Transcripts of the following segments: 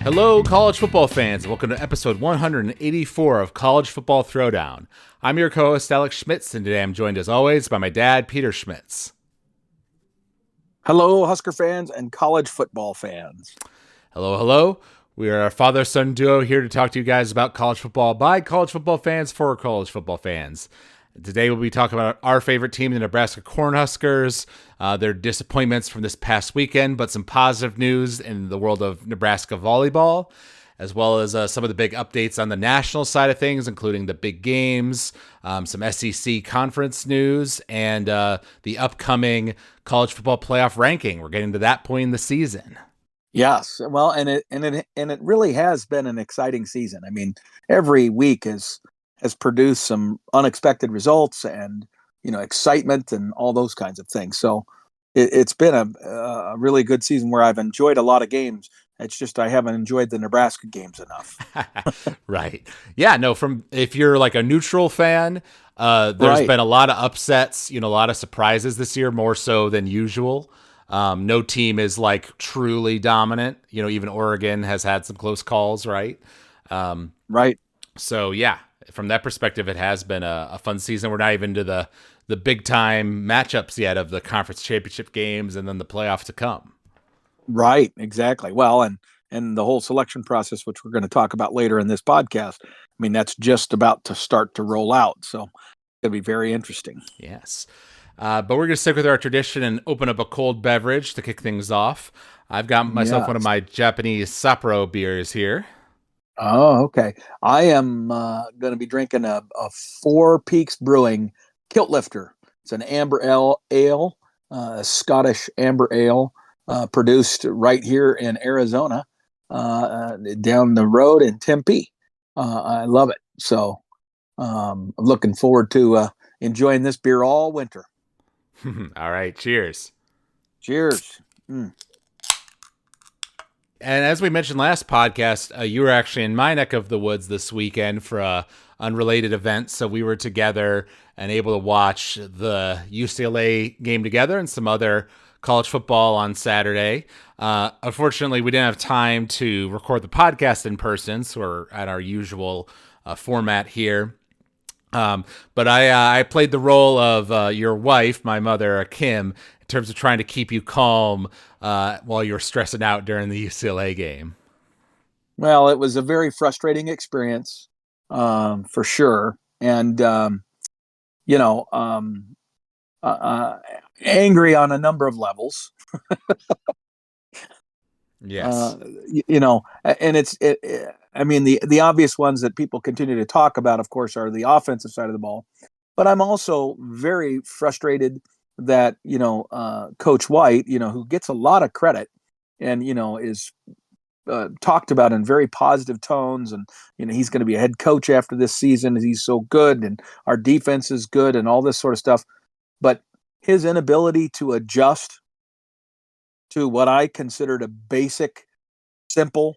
Hello, college football fans, and welcome to episode 184 of College Football Throwdown. I'm your co-host, Alex Schmitz, and today I'm joined, as always, by my dad, Peter Schmitz. Hello, Husker fans and college football fans. Hello, hello. We are a father-son duo here to talk to you guys about college football by college football fans for college football fans. Today we'll be talking about our favorite team, the Nebraska Cornhuskers, their disappointments from this past weekend, but some positive news in the world of Nebraska volleyball, as well as some of the big updates on the national side of things, including the big games, some SEC conference news, and the upcoming college football playoff ranking. We're getting to that point in the season. Yes, well, and it really has been an exciting season. I mean, every week has produced some unexpected results and excitement and all those kinds of things. So it's been a really good season where I've enjoyed a lot of games. It's just I haven't enjoyed the Nebraska games enough. Right. Yeah, no, if you're like a neutral fan, there's been a lot of upsets, a lot of surprises this year, more so than usual. No team is like truly dominant. Even Oregon has had some close calls, right? Right. So, yeah, from that perspective, it has been a fun season. We're not even to the big time matchups yet of the conference championship games and then the playoff to come. Right, exactly. Well, and the whole selection process, which we're going to talk about later in this podcast, I mean, that's just about to start to roll out. So it's going to be very interesting. Yes. But we're going to stick with our tradition and open up a cold beverage to kick things off. I've got myself one of my Japanese Sapporo beers here. Oh, okay. I am going to be drinking a Four Peaks Brewing Kilt Lifter. It's an amber ale, a Scottish amber ale, produced right here in Arizona, down the road in Tempe. I love it. So I'm looking forward to enjoying this beer all winter. All right. Cheers. Cheers. And as we mentioned last podcast, you were actually in my neck of the woods this weekend for a unrelated event. So we were together and able to watch the UCLA game together and some other college football on Saturday. Unfortunately, we didn't have time to record the podcast in person, so we're at our usual format here. But I played the role of your wife, my mother, Kim, in terms of trying to keep you calm while you were stressing out during the UCLA game. Well, it was a very frustrating experience, for sure. And, angry on a number of levels. Yes. And I mean, the obvious ones that people continue to talk about, of course, are the offensive side of the ball. But I'm also very frustrated that, Coach White, who gets a lot of credit and, is talked about in very positive tones. And, he's going to be a head coach after this season. He's so good and our defense is good and all this sort of stuff. But his inability to adjust to what I considered a basic, simple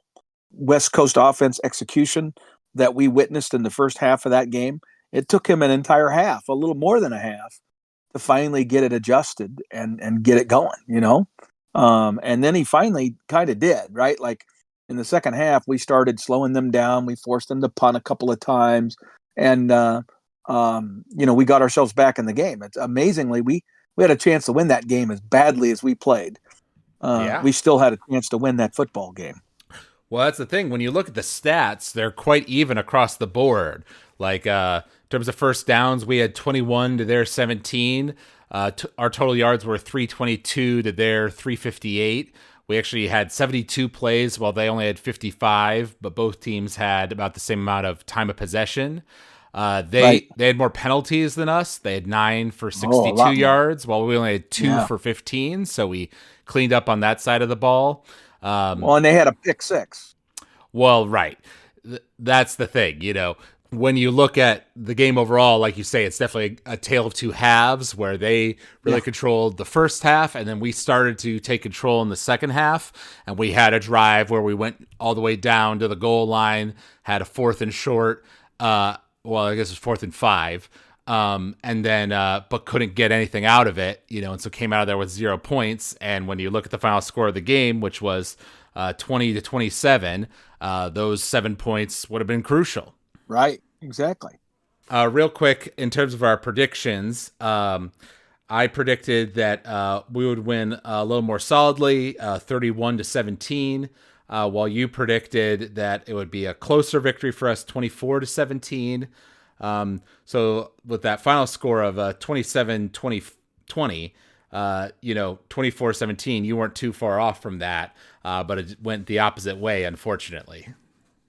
West Coast offense execution that we witnessed in the first half of that game, it took him an entire half, a little more than a half, to finally get it adjusted and get it going, and then he finally kind of did, right? Like in the second half, we started slowing them down. We forced them to punt a couple of times, and we got ourselves back in the game. It's amazingly, we had a chance to win that game as badly as we played. We still had a chance to win that football game. Well, that's the thing. When you look at the stats, they're quite even across the board. Like in terms of first downs, we had 21 to their 17. Our total yards were 322 to their 358. We actually had 72 plays while they only had 55, but both teams had about the same amount of time of possession. They had more penalties than us. They had 9 for 62 yards, while we only had 2 for 15. So we cleaned up on that side of the ball. And they had a pick six. Well, right. That's the thing, when you look at the game overall, like you say, it's definitely a tale of two halves where they really controlled the first half, and then we started to take control in the second half, and we had a drive where we went all the way down to the goal line, had a 4th and short, I guess it was 4th and 5, and then but couldn't get anything out of it, and so came out of there with 0 points. And when you look at the final score of the game, which was 20-27, those 7 points would have been crucial. Right, exactly. Real quick, in terms of our predictions, I predicted that we would win a little more solidly, 31-17, while you predicted that it would be a closer victory for us, 24-17. So with that final score of 27-20, 24-17, you weren't too far off from that, but it went the opposite way, unfortunately.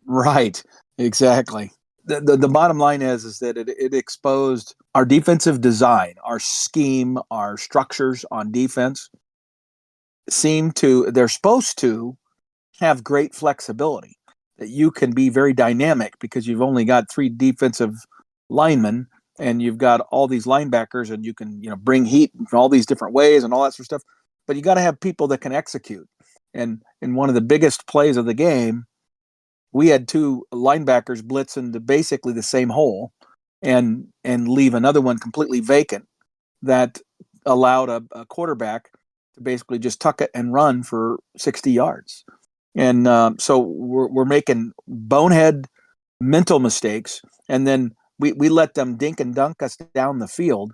Right, exactly. The bottom line is that it exposed our defensive design, our scheme, our structures on defense they're supposed to have great flexibility, that you can be very dynamic because you've only got 3 defensive linemen and you've got all these linebackers, and you can, bring heat in all these different ways and all that sort of stuff. But you got to have people that can execute. And in one of the biggest plays of the game, we had 2 linebackers blitz into basically the same hole and leave another one completely vacant that allowed a quarterback to basically just tuck it and run for 60 yards. And so we're making bonehead mental mistakes, and then we let them dink and dunk us down the field,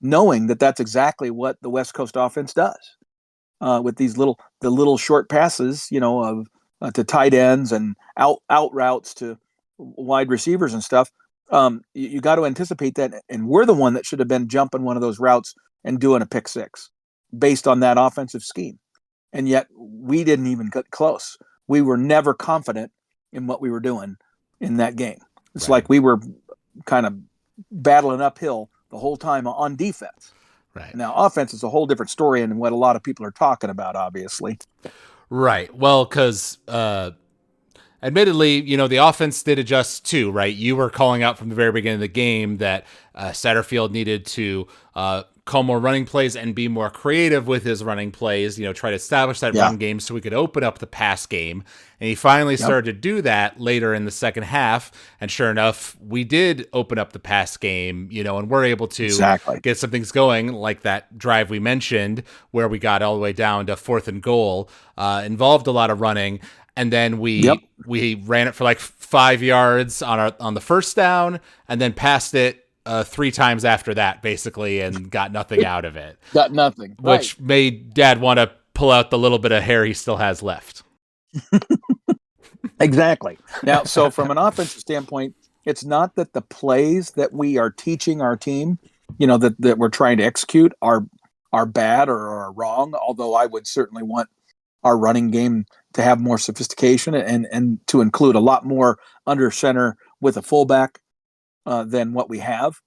knowing that that's exactly what the West Coast offense does with these little short passes, of to tight ends and out routes to wide receivers and stuff. You got to anticipate that, and we're the one that should have been jumping one of those routes and doing a pick six based on that offensive scheme. And yet we didn't even get close. We were never confident in what we were doing in that game. It's like we were kind of battling uphill the whole time on defense. Right. Now, offense is a whole different story and what a lot of people are talking about, obviously. Right. Well, because admittedly, the offense did adjust too, right? You were calling out from the very beginning of the game that Satterfield needed to call more running plays and be more creative with his running plays, try to establish that run game so we could open up the pass game. And he finally started to do that later in the second half. And sure enough, we did open up the pass game, and we're able to get some things going, like that drive we mentioned where we got all the way down to 4th and goal, involved a lot of running. And then we ran it for like 5 yards on the first down, and then passed it 3 times after that, basically, and got nothing out of it. Got nothing. Which made Dad want to pull out the little bit of hair he still has left. Exactly. Now, so from an offensive standpoint, it's not that the plays that we are teaching our team, that we're trying to execute are bad or are wrong, although I would certainly want our running game to have more sophistication and to include a lot more under center with a fullback than what we have,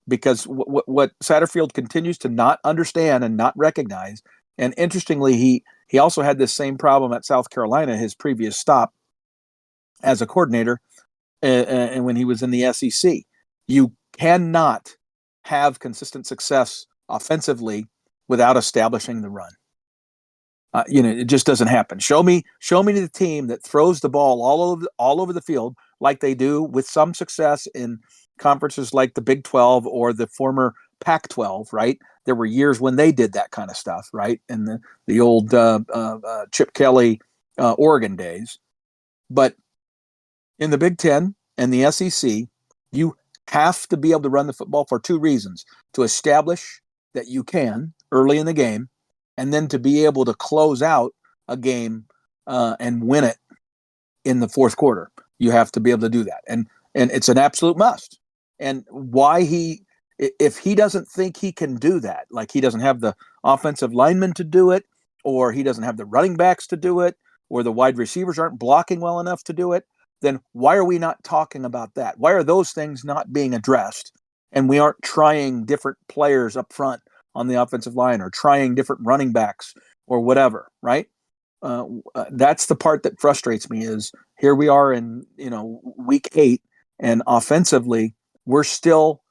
because what Satterfield continues to not understand and not recognize. And interestingly, he also had this same problem at South Carolina, his previous stop as a coordinator, and when he was in the SEC. You cannot have consistent success offensively without establishing the run. It just doesn't happen. Show me the team that throws the ball all over the field like they do with some success in conferences like the Big 12 or the former Pac-12, right? There were years when they did that kind of stuff, right? In the old Chip Kelly Oregon days. But in the Big 10 and the SEC, you have to be able to run the football for 2 reasons: to establish that you can early in the game, and then to be able to close out a game and win it in the fourth quarter. You have to be able to do that. And it's an absolute must. And if he doesn't think he can do that, like he doesn't have the offensive linemen to do it, or he doesn't have the running backs to do it, or the wide receivers aren't blocking well enough to do it, then why are we not talking about that? Why are those things not being addressed? And we aren't trying different players up front on the offensive line, or trying different running backs or whatever, right? That's the part that frustrates me. Is here we are in week 8, and offensively we're still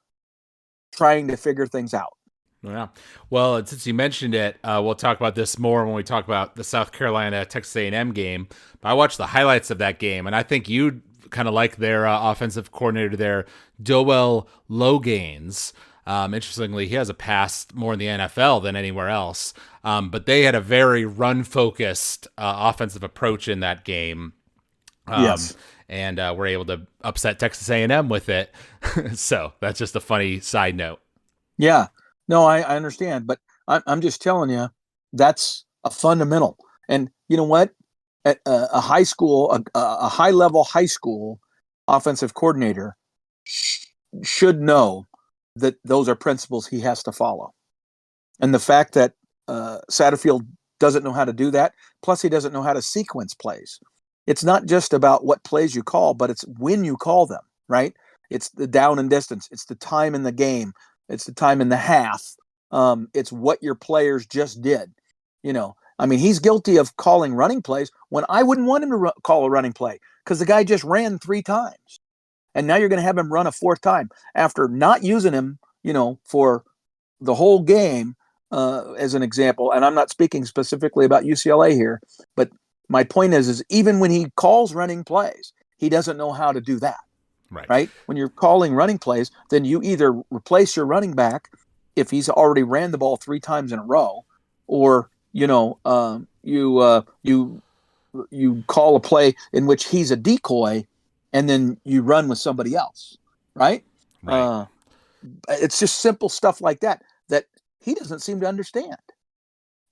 trying to figure things out. Yeah. Well, since you mentioned it, we'll talk about this more when we talk about the South Carolina Texas A&M game. But I watched the highlights of that game, and I think you kind of like their offensive coordinator there, Doel Logains. Interestingly, he has a past more in the NFL than anywhere else. But they had a very run-focused offensive approach in that game. Yes. And we're able to upset Texas A&M with it. So that's just a funny side note. Yeah. No, I understand, but I'm just telling you, that's a fundamental. And you know what? At a high school, a high level high school offensive coordinator should know that those are principles he has to follow. And the fact that Satterfield doesn't know how to do that, plus he doesn't know how to sequence plays. It's not just about what plays you call, but it's when you call them, right? It's the down and distance. It's the time in the game. It's the time in the half. It's what your players just did. I mean, he's guilty of calling running plays when I wouldn't want him to call a running play because the guy just ran 3 times. And now you're going to have him run a 4th time after not using him, for the whole game, as an example. And I'm not speaking specifically about UCLA here, but my point is even when he calls running plays, he doesn't know how to do that. Right? When you're calling running plays, then you either replace your running back if he's already ran the ball 3 times in a row, or you call a play in which he's a decoy, and then you run with somebody else. Right? It's just simple stuff like that he doesn't seem to understand.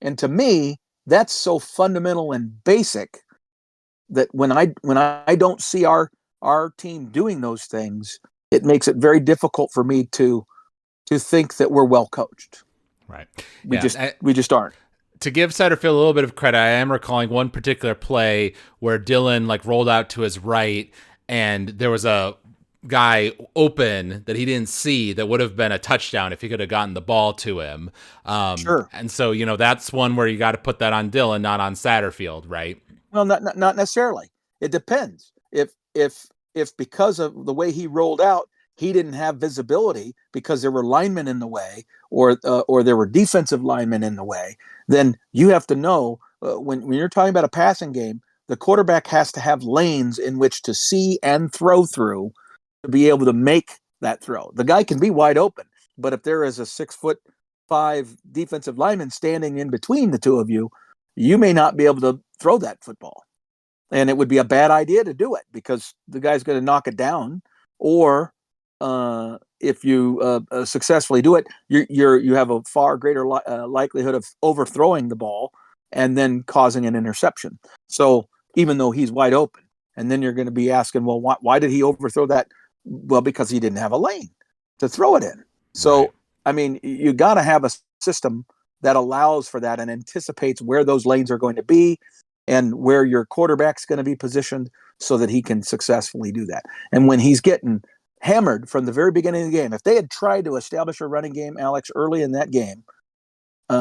And to me, that's so fundamental and basic that when I don't see our team doing those things, it makes it very difficult for me to think that we're well coached. Right. We just aren't. To give Satterfield a little bit of credit, I am recalling one particular play where Dylan rolled out to his right, and there was a guy open that he didn't see that would have been a touchdown if he could have gotten the ball to him. Sure. And so, that's one where you got to put that on Dylan, not on Satterfield, right? Well, not necessarily. It depends. If because of the way he rolled out, he didn't have visibility because there were linemen in the way, or there were defensive linemen in the way, then you have to know when you're talking about a passing game, the quarterback has to have lanes in which to see and throw through to be able to make that throw. The guy can be wide open, but if there is a 6'5" defensive lineman standing in between the two of you, you may not be able to throw that football. And it would be a bad idea to do it because the guy's going to knock it down. Or if you successfully do it, you have a far greater likelihood of overthrowing the ball and then causing an interception. So even though he's wide open, and then you're going to be asking, well, why did he overthrow that? Well, because he didn't have a lane to throw it in. So, right. I mean, you got to have a system that allows for that and anticipates where those lanes are going to be and where your quarterback's going to be positioned so that he can successfully do that. And when he's getting hammered from the very beginning of the game, if they had tried to establish a running game, Alex, early in that game,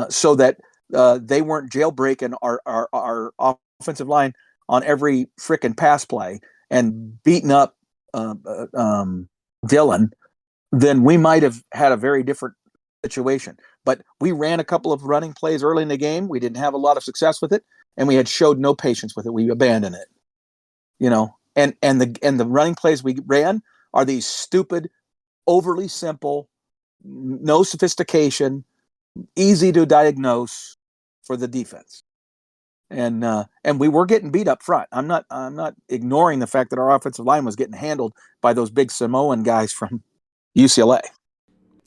so that they weren't jailbreaking our offensive line on every frickin' pass play and beating up Dylan, then we might have had a very different situation. But we ran a couple of running plays early in the game. We didn't have a lot of success with it, and we had showed no patience with it. We abandoned it, and the running plays we ran are these stupid, overly simple, no sophistication, easy to diagnose for the defense. And we were getting beat up front. I'm not ignoring the fact that our offensive line was getting handled by those big Samoan guys from UCLA.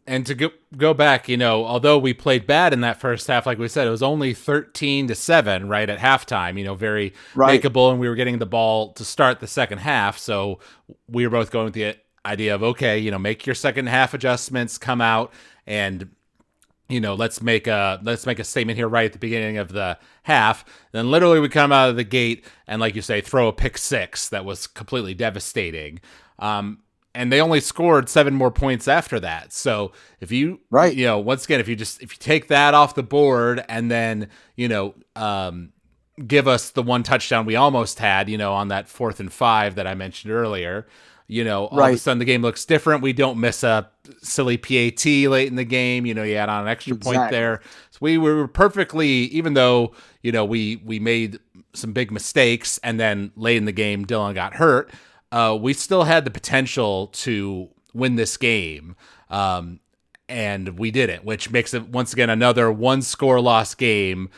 And to go back, although we played bad in that first half, like we said, it was only 13-7, right, at halftime, very makeable, and we were getting the ball to start the second half. So we were both going with the idea of, okay, make your second half adjustments, come out, and let's make a statement here right at the beginning of the half. Then literally we come out of the gate and, like you say, throw a pick six that was completely devastating. And they only scored 7 more points after that. So if you, once again, if you take that off the board and then, give us the one touchdown we almost had, on that 4th and 5 that I mentioned earlier, all of a sudden the game looks different. We don't miss a silly PAT late in the game. You add on an extra point there. So we were perfectly, even though, we made some big mistakes and then late in the game, Dylan got hurt. we still had the potential to win this game. And we didn't, which makes it once again another one score loss game,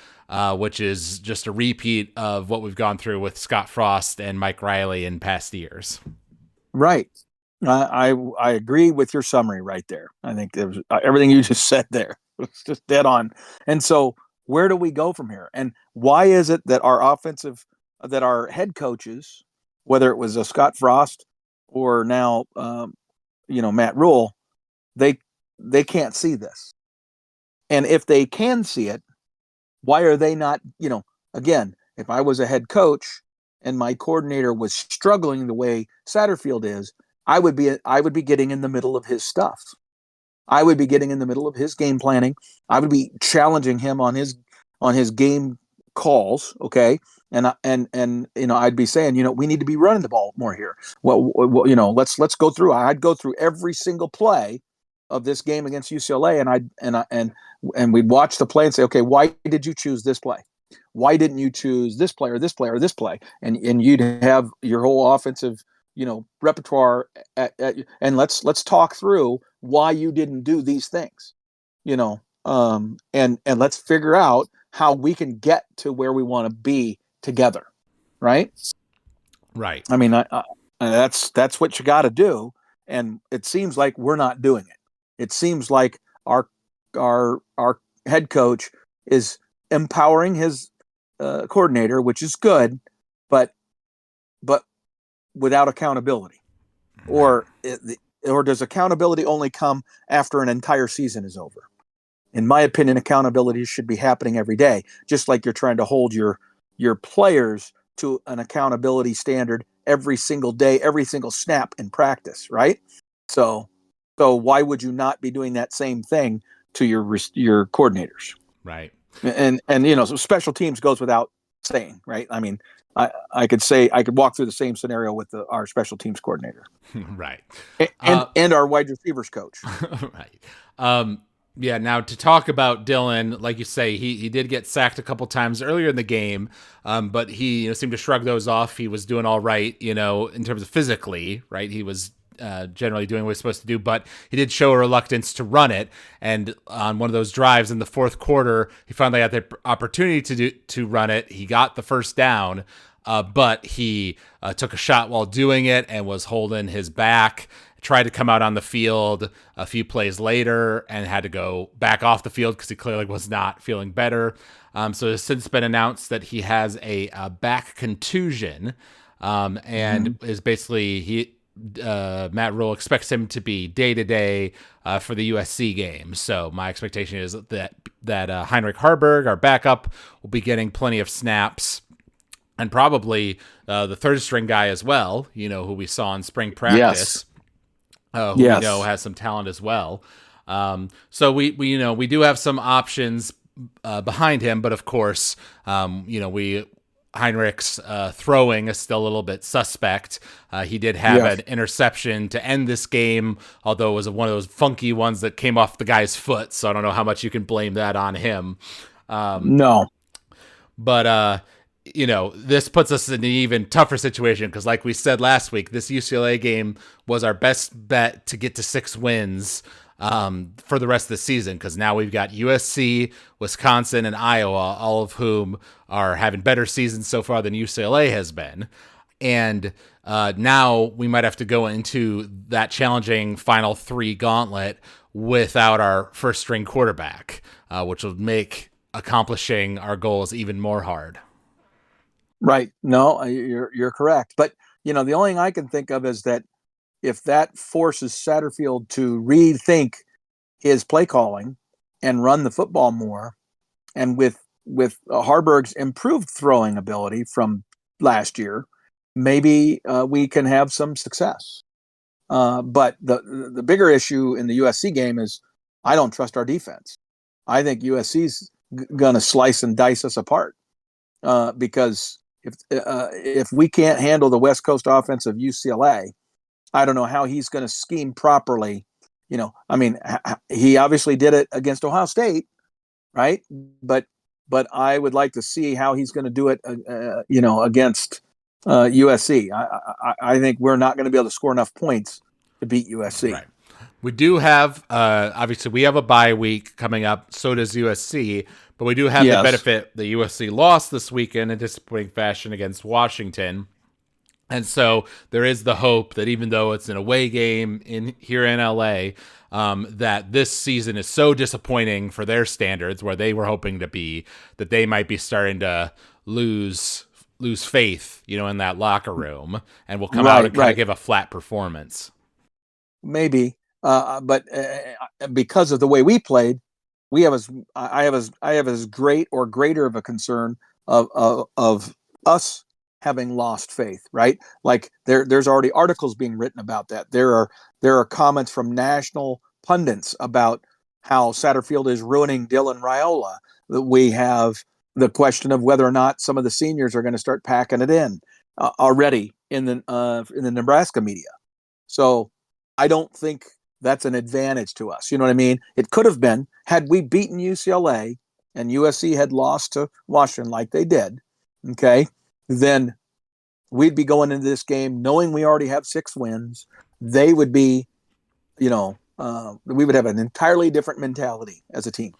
which is just a repeat of what we've gone through with Scott Frost and Mike Riley in past years. Right. I agree with your summary right there. I think there was, everything you just said there was just dead on. And so where do we go from here? And why is it that our head coaches, whether it was a Scott Frost or now, Matt Rule, they can't see this. And if they can see it, why are they not, again, if I was a head coach and my coordinator was struggling the way Satterfield is, I would be getting in the middle of his stuff. I would be getting in the middle of his game planning. I would be challenging him on his game calls, okay? And I'd be saying, we need to be running the ball more here. Well, let's go through. I'd go through every single play of this game against UCLA, and we'd watch the play and say, okay, why did you choose this play? Why didn't you choose this play or this play or this play? And you'd have your whole offensive, repertoire and let's talk through why you didn't do these things, and let's figure out how we can get to where we want to be together. Right. Right. I mean, that's what you got to do. And it seems like we're not doing it. It seems like our head coach is empowering his coordinator, which is good, but without accountability. Or does accountability only come after an entire season is over? In my opinion, accountability should be happening every day, just like you're trying to hold your players to an accountability standard every single day, every single snap in practice, right? So why would you not be doing that same thing to your coordinators? Right. And so special teams goes without saying, right? I mean, I could walk through the same scenario with our special teams coordinator, right, and our wide receivers coach, right. Yeah. Now to talk about Dylan, like you say, he did get sacked a couple times earlier in the game, but he seemed to shrug those off. He was doing all right, in terms of physically, right? He was generally doing what he's supposed to do, but he did show a reluctance to run it. And on one of those drives in the fourth quarter, he finally had the opportunity to run it. He got the first down, but he took a shot while doing it and was holding his back. Tried to come out on the field a few plays later and had to go back off the field because he clearly was not feeling better. So it's since been announced that he has a back contusion, and is basically Matt Rule expects him to be day-to-day for the USC game. So my expectation is that Heinrich Harburg, our backup, will be getting plenty of snaps, and probably the third-string guy as well, who we saw in spring practice. Yes. Who we know has some talent as well. So we do have some options behind him, but of course, Heinrich's throwing is still a little bit suspect. He did have an interception to end this game, although it was one of those funky ones that came off the guy's foot. So I don't know how much you can blame that on him. No, but this puts us in an even tougher situation because, like we said last week, this UCLA game was our best bet to get to 6 wins for the rest of the season, because now we've got USC, Wisconsin, and Iowa, all of whom are having better seasons so far than UCLA has been. And now we might have to go into that challenging final 3 gauntlet without our first-string quarterback, which will make accomplishing our goals even more hard. Right. No, you're correct. But, the only thing I can think of is that if that forces Satterfield to rethink his play calling and run the football more, and with Harburg's improved throwing ability from last year, maybe we can have some success. But the bigger issue in the USC game is I don't trust our defense. I think USC's going to slice and dice us apart because if we can't handle the West Coast offense of UCLA, I don't know how he's going to scheme properly. He obviously did it against Ohio State, right? But I would like to see how he's going to do it, against USC. I think we're not going to be able to score enough points to beat USC. Right. We do have, obviously, we have a bye week coming up. So does USC. But we do have the Yes. benefit the USC lost this weekend in disappointing fashion against Washington. And so there is the hope that even though it's an away game here in LA, that this season is so disappointing for their standards, where they were hoping to be, that they might be starting to lose faith, in that locker room, and will come out and kind of give a flat performance. Maybe, but because of the way we played, I have as great or greater of a concern of us having lost faith, right? Like there's already articles being written about that. There are comments from national pundits about how Satterfield is ruining Dylan Raiola. That we have the question of whether or not some of the seniors are going to start packing it in already in the Nebraska media. So I don't think that's an advantage to us. You know what I mean? It could have been had we beaten UCLA and USC had lost to Washington like they did. Okay, then we'd be going into this game knowing we already have 6 wins. They would be, we would have an entirely different mentality as a team.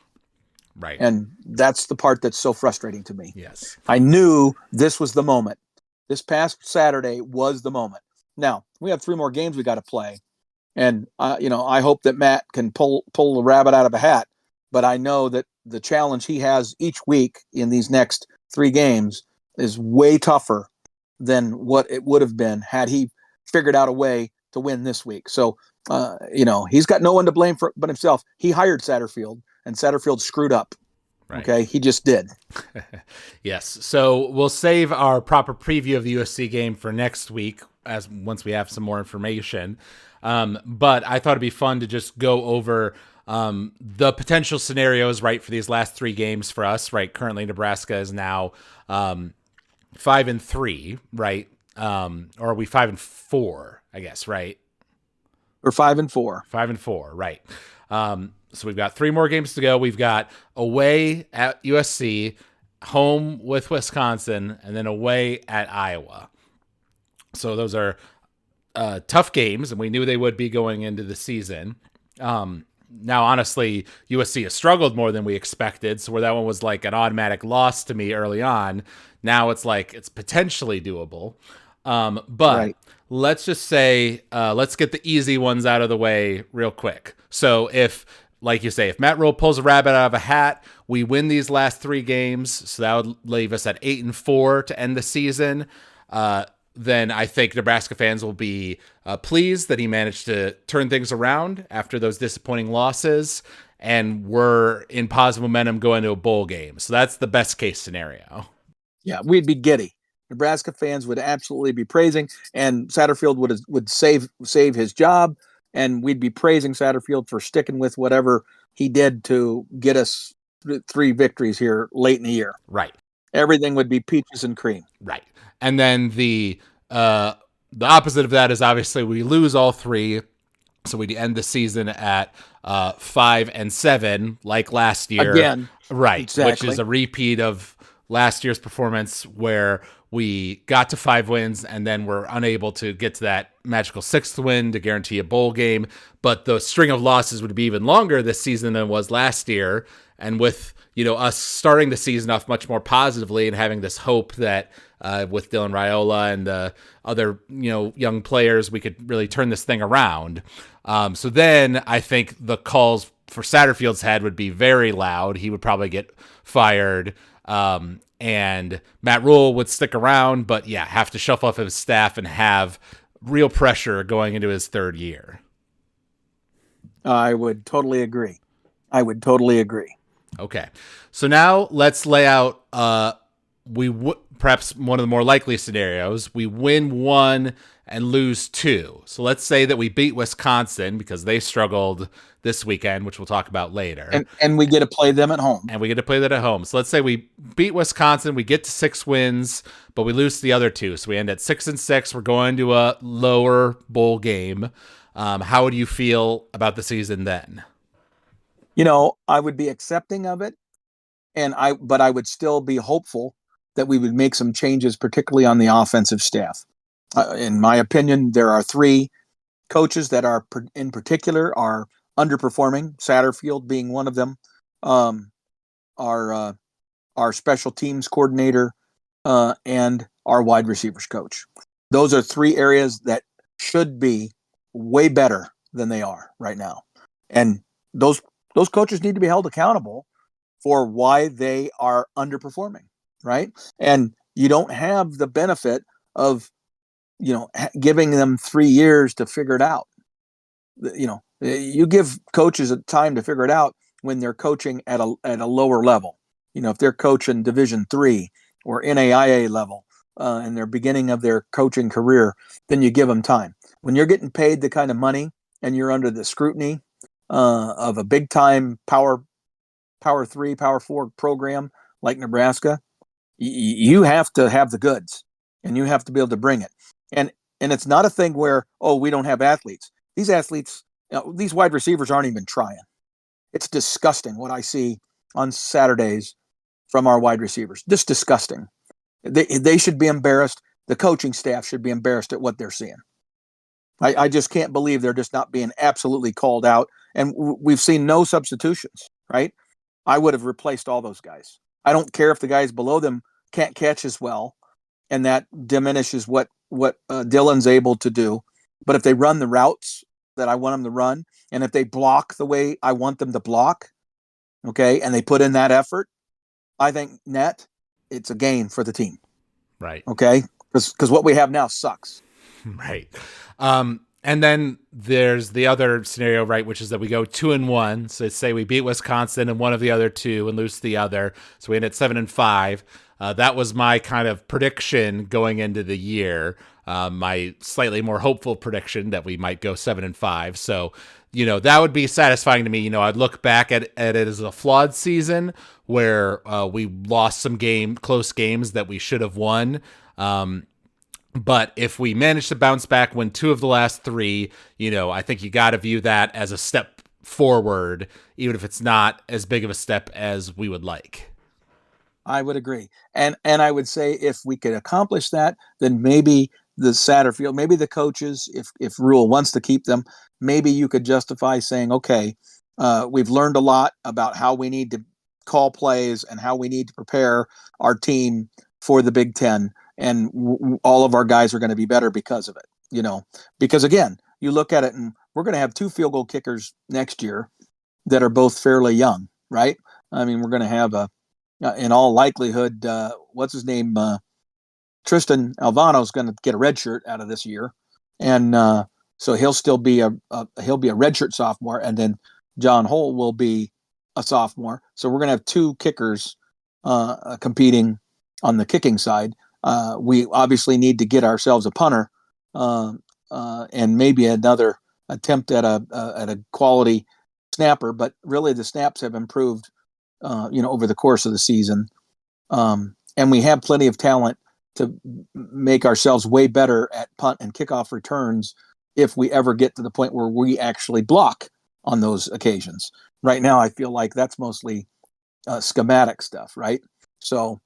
Right. And that's the part that's so frustrating to me. Yes. I knew this was the moment. This past Saturday was the moment. Now, we have 3 more games we got to play. And, I hope that Matt can pull the rabbit out of a hat. But I know that the challenge he has each week in these next 3 games is way tougher than what it would have been had he figured out a way to win this week. So, he's got no one to blame for but himself. He hired Satterfield, and Satterfield screwed up. Right. Okay, he just did. Yes. So we'll save our proper preview of the USC game for next week, once we have some more information. But I thought it'd be fun to just go over the potential scenarios, right, for these last 3 games for us, right? Currently, Nebraska is now 5-3, right? Or are we 5-4? I guess, right? We're 5-4. 5-4, right? So we've got 3 more games to go. We've got away at USC, home with Wisconsin, and then away at Iowa. So those are tough games, and we knew they would be going into the season. Now, honestly, USC has struggled more than we expected, so where that one was like an automatic loss to me early on, now it's like it's potentially doable. But let's just say, let's get the easy ones out of the way real quick. So if, like you say, if Matt Rule pulls a rabbit out of a hat, we win these last 3 games, so that would leave us at 8-4 to end the season. Then I think Nebraska fans will be pleased that he managed to turn things around after those disappointing losses, and we're in positive momentum going to a bowl game. So that's the best case scenario. Yeah, we'd be giddy. Nebraska fans would absolutely be praising, and Satterfield would save his job, and we'd be praising Satterfield for sticking with whatever he did to get us 3 victories here late in the year. Right. Everything would be peaches and cream. Right. And then the opposite of that is obviously we lose all 3, so we'd end the season at 5-7 like last year. Again. Right. Exactly. Which is a repeat of last year's performance where we got to 5 wins and then were unable to get to that magical 6th win to guarantee a bowl game. But the string of losses would be even longer this season than it was last year. And with, us starting the season off much more positively and having this hope that with Dylan Raiola and the other, young players, we could really turn this thing around. So then I think the calls for Satterfield's head would be very loud. He would probably get fired. And Matt Rule would stick around, but have to shuffle off his staff and have real pressure going into his 3rd year. I would totally agree. Okay. So now let's lay out, perhaps one of the more likely scenarios. We win 1 and lose 2. So let's say that we beat Wisconsin because they struggled this weekend, which we'll talk about later. And we get to play them at home. So let's say we beat Wisconsin, we get to 6 wins, but we lose the other 2. So we end at 6-6. We're going to a lower bowl game. How would you feel about the season then? I would be accepting of it, but I would still be hopeful that we would make some changes, particularly on the offensive staff. In my opinion, there are three coaches that are in particular are underperforming. Satterfield being one of them. Our special teams coordinator, and our wide receivers coach. Those are three areas that should be way better than they are right now. And those coaches need to be held accountable for why they are underperforming, right? And you don't have the benefit of, giving them 3 years to figure it out. You give coaches a time to figure it out when they're coaching at a lower level. If they're coaching Division III or NAIA level, in their beginning of their coaching career, then you give them time. When you're getting paid the kind of money and you're under the scrutiny of a big time Power 3, Power 4 program like Nebraska, you have to have the goods and you have to be able to bring it. And it's not a thing where, we don't have athletes. These athletes, these wide receivers aren't even trying. It's disgusting what I see on Saturdays from our wide receivers. Just disgusting. They should be embarrassed. The coaching staff should be embarrassed at what they're seeing. I just can't believe they're just not being absolutely called out. And we've seen no substitutions, right? I would have replaced all those guys. I don't care if the guys below them can't catch as well, and that diminishes what Dylan's able to do. But if they run the routes that I want them to run, and if they block the way I want them to block, okay, and they put in that effort, I think it's a gain for the team. Right. Okay? Because what we have now sucks. Right. And then there's the other scenario, right, which is that we go 2-1. So say we beat Wisconsin and one of the other two and lose the other. So we end at 7-5. That was my kind of prediction going into the year. My slightly more hopeful prediction that we might go 7-5. So, that would be satisfying to me. I'd look back at it as a flawed season where we lost some close games that we should have won. But if we manage to bounce back, win 2 of the last 3, I think you got to view that as a step forward, even if it's not as big of a step as we would like. I would agree. And I would say if we could accomplish that, then maybe the Satterfield, maybe the coaches, if Rule wants to keep them, maybe you could justify saying, okay, we've learned a lot about how we need to call plays and how we need to prepare our team for the Big Ten. And all of our guys are going to be better because of it, because again, you look at it and we're going to have 2 field goal kickers next year that are both fairly young, right? I mean, we're going to have in all likelihood, what's his name? Tristan Alvano is going to get a red shirt out of this year. And so he'll still be he'll be a redshirt sophomore. And then John Hull will be a sophomore. So we're going to have 2 kickers competing on the kicking side. We obviously need to get ourselves a punter and maybe another attempt at a quality snapper. But really, the snaps have improved, over the course of the season, and we have plenty of talent to make ourselves way better at punt and kickoff returns if we ever get to the point where we actually block on those occasions. Right now, I feel like that's mostly schematic stuff, right? So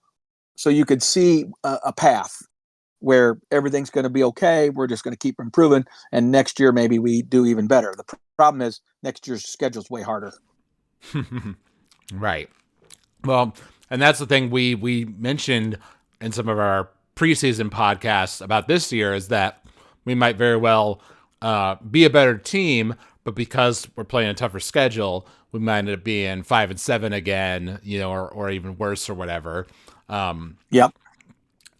you could see a path where everything's going to be okay. We're just going to keep improving. And next year, maybe we do even better. The problem is next year's schedule is way harder. Right. Well, and that's the thing we mentioned in some of our preseason podcasts about this year is that we might very well be a better team, but because we're playing a tougher schedule, we might end up being 5-7 again, or even worse or whatever. Yep.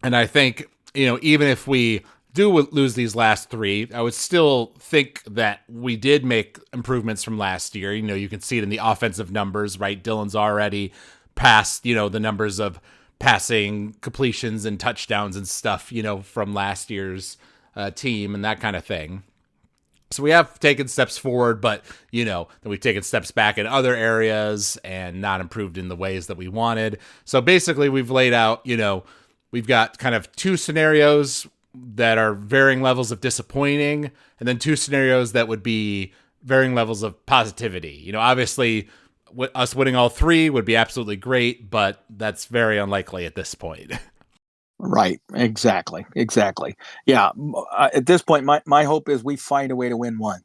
And I think, even if we do lose these last 3, I would still think that we did make improvements from last year. You can see it in the offensive numbers, right? Dylan's already past, the numbers of passing completions and touchdowns and stuff, from last year's team and that kind of thing. So we have taken steps forward, but, then we've taken steps back in other areas and not improved in the ways that we wanted. So basically we've laid out, we've got kind of 2 scenarios that are varying levels of disappointing, and then 2 scenarios that would be varying levels of positivity. Obviously us winning all 3 would be absolutely great, but that's very unlikely at this point. Right. Exactly. Exactly. Yeah. At this point, my hope is we find a way to win one.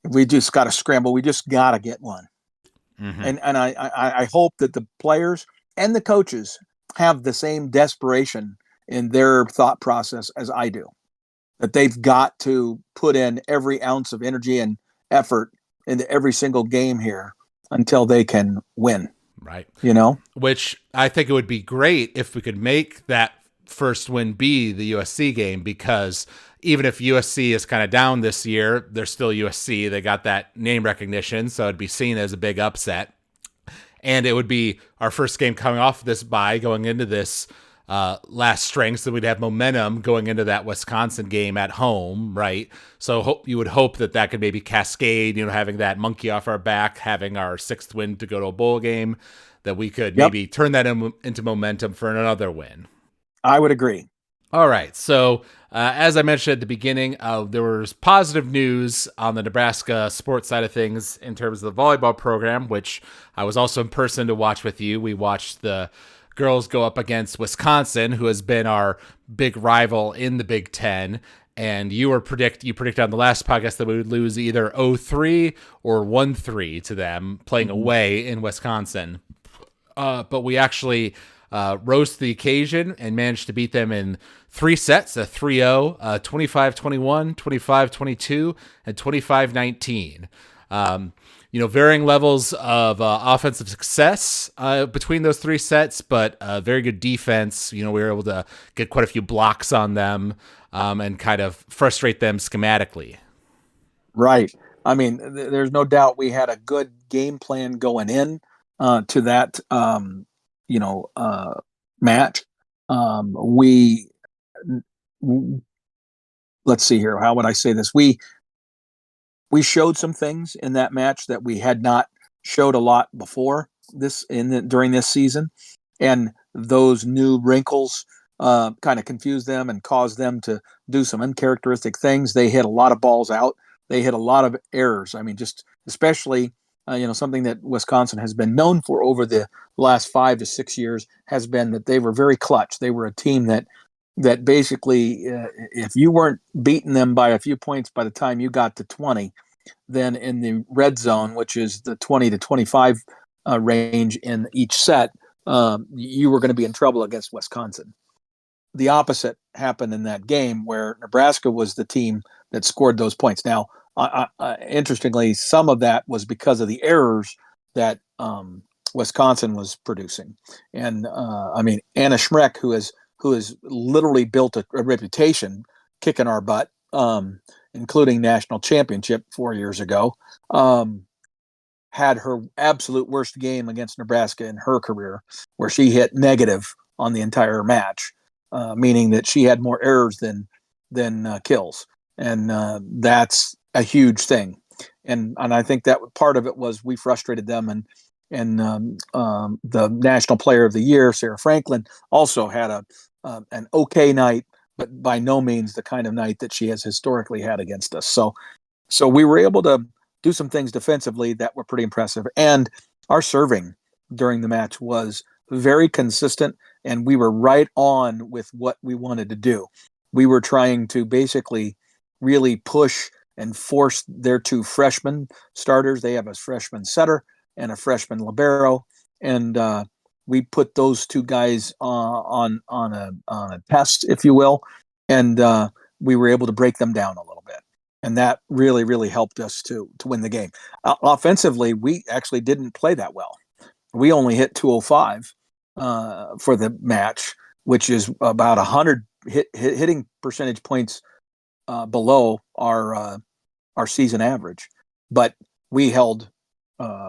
We just got to scramble. We just got to get one. Hmm. And I hope that the players and the coaches have the same desperation in their thought process as I do. That they've got to put in every ounce of energy and effort into every single game here until they can win. Right. You know? Which I think it would be great if we could make that first win be the USC game, because even if USC is kind of down this year, they're still USC. They got that name recognition, so it'd be seen as a big upset. And it would be our first game coming off this bye going into this last string, so we'd have momentum going into that Wisconsin game at home, right? So you would hope that that could maybe cascade, having that monkey off our back, having our sixth win to go to a bowl game, that we could Yep. maybe turn that into momentum for another win. I would agree. All right. So, as I mentioned at the beginning, there was positive news on the Nebraska sports side of things in terms of the volleyball program, which I was also in person to watch with you. We watched the girls go up against Wisconsin, who has been our big rival in the Big Ten. And you predicted on the last podcast that we would lose either 0-3 or 1-3 to them playing away in Wisconsin. But we actually rose to the occasion and managed to beat them in 3 sets, a 3-0, 25-21, 25-22, and 25-19. Varying levels of offensive success between those 3 sets, but very good defense. We were able to get quite a few blocks on them and kind of frustrate them schematically. Right. I mean, there's no doubt we had a good game plan going in to that, match. We let's see here. How would I say this? We showed some things in that match that we had not showed a lot before during this season, and those new wrinkles kind of confused them and caused them to do some uncharacteristic things. They hit a lot of balls out. They hit a lot of errors. I mean, just especially something that Wisconsin has been known for over the last 5 to 6 years has been that they were very clutch. They were a team that basically, if you weren't beating them by a few points by the time you got to 20, then in the red zone, which is the 20 to 25 range in each set, you were going to be in trouble against Wisconsin. The opposite happened in that game where Nebraska was the team that scored those points. Now, interestingly, some of that was because of the errors that Wisconsin was producing. And Anna Schreck, who has literally built a reputation kicking our butt, including national championship 4 years ago, had her absolute worst game against Nebraska in her career, where she hit negative on the entire match, meaning that she had more errors than kills, and that's a huge thing. And I think that part of it was we frustrated them, and the National Player of the Year, Sarah Franklin, also had an okay night, but by no means the kind of night that she has historically had against us. So we were able to do some things defensively that were pretty impressive. And our serving during the match was very consistent, and we were right on with what we wanted to do. We were trying to basically really push and force their 2 freshman starters. They have a freshman setter and a freshman libero, and we put those 2 guys on a test, if you will, and we were able to break them down a little bit. And that really, really helped us to win the game. Offensively, we actually didn't play that well. We only hit 205 for the match, which is about 100 hitting percentage points below our season average. But we held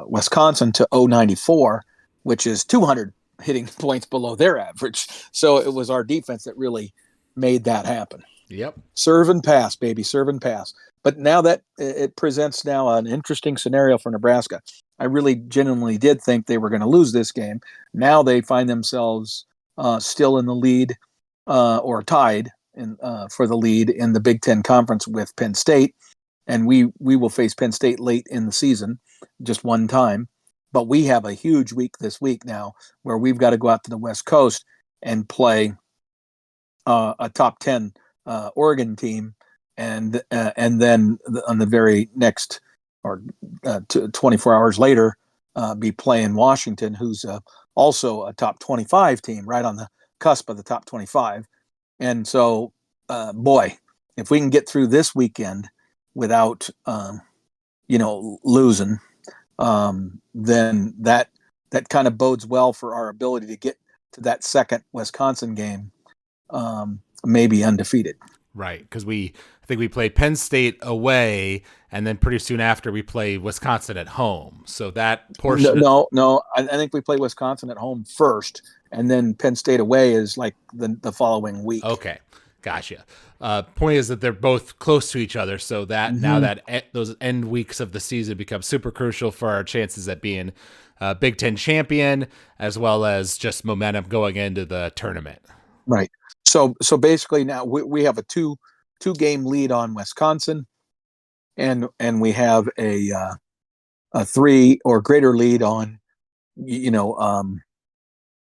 Wisconsin to 094, which is 200 hitting points below their average. So it was our defense that really made that happen. Yep. Serve and pass, baby, serve and pass. But now that it presents now an interesting scenario for Nebraska. I really genuinely did think they were going to lose this game. Now they find themselves still in the lead or tied for the lead in the Big Ten Conference with Penn State. And we will face Penn State late in the season, just one time. But we have a huge week this week now where we've got to go out to the West Coast and play a top 10 Oregon team, and then on the very next or 24 hours later be playing Washington, who's also a top 25 team, right on the cusp of the top 25. And so, boy, if we can get through this weekend without, losing, then that kind of bodes well for our ability to get to that second Wisconsin game, maybe undefeated. Right, because I think we play Penn State away, and then pretty soon after we play Wisconsin at home. So that portion. No. I think we play Wisconsin at home first, and then Penn State away is like the following week. Okay, gotcha. Point is that they're both close to each other, so that now that those end weeks of the season become super crucial for our chances at being Big Ten champion, as well as just momentum going into the tournament. Right. So basically now we have a two game lead on Wisconsin, and we have a 3 or greater lead on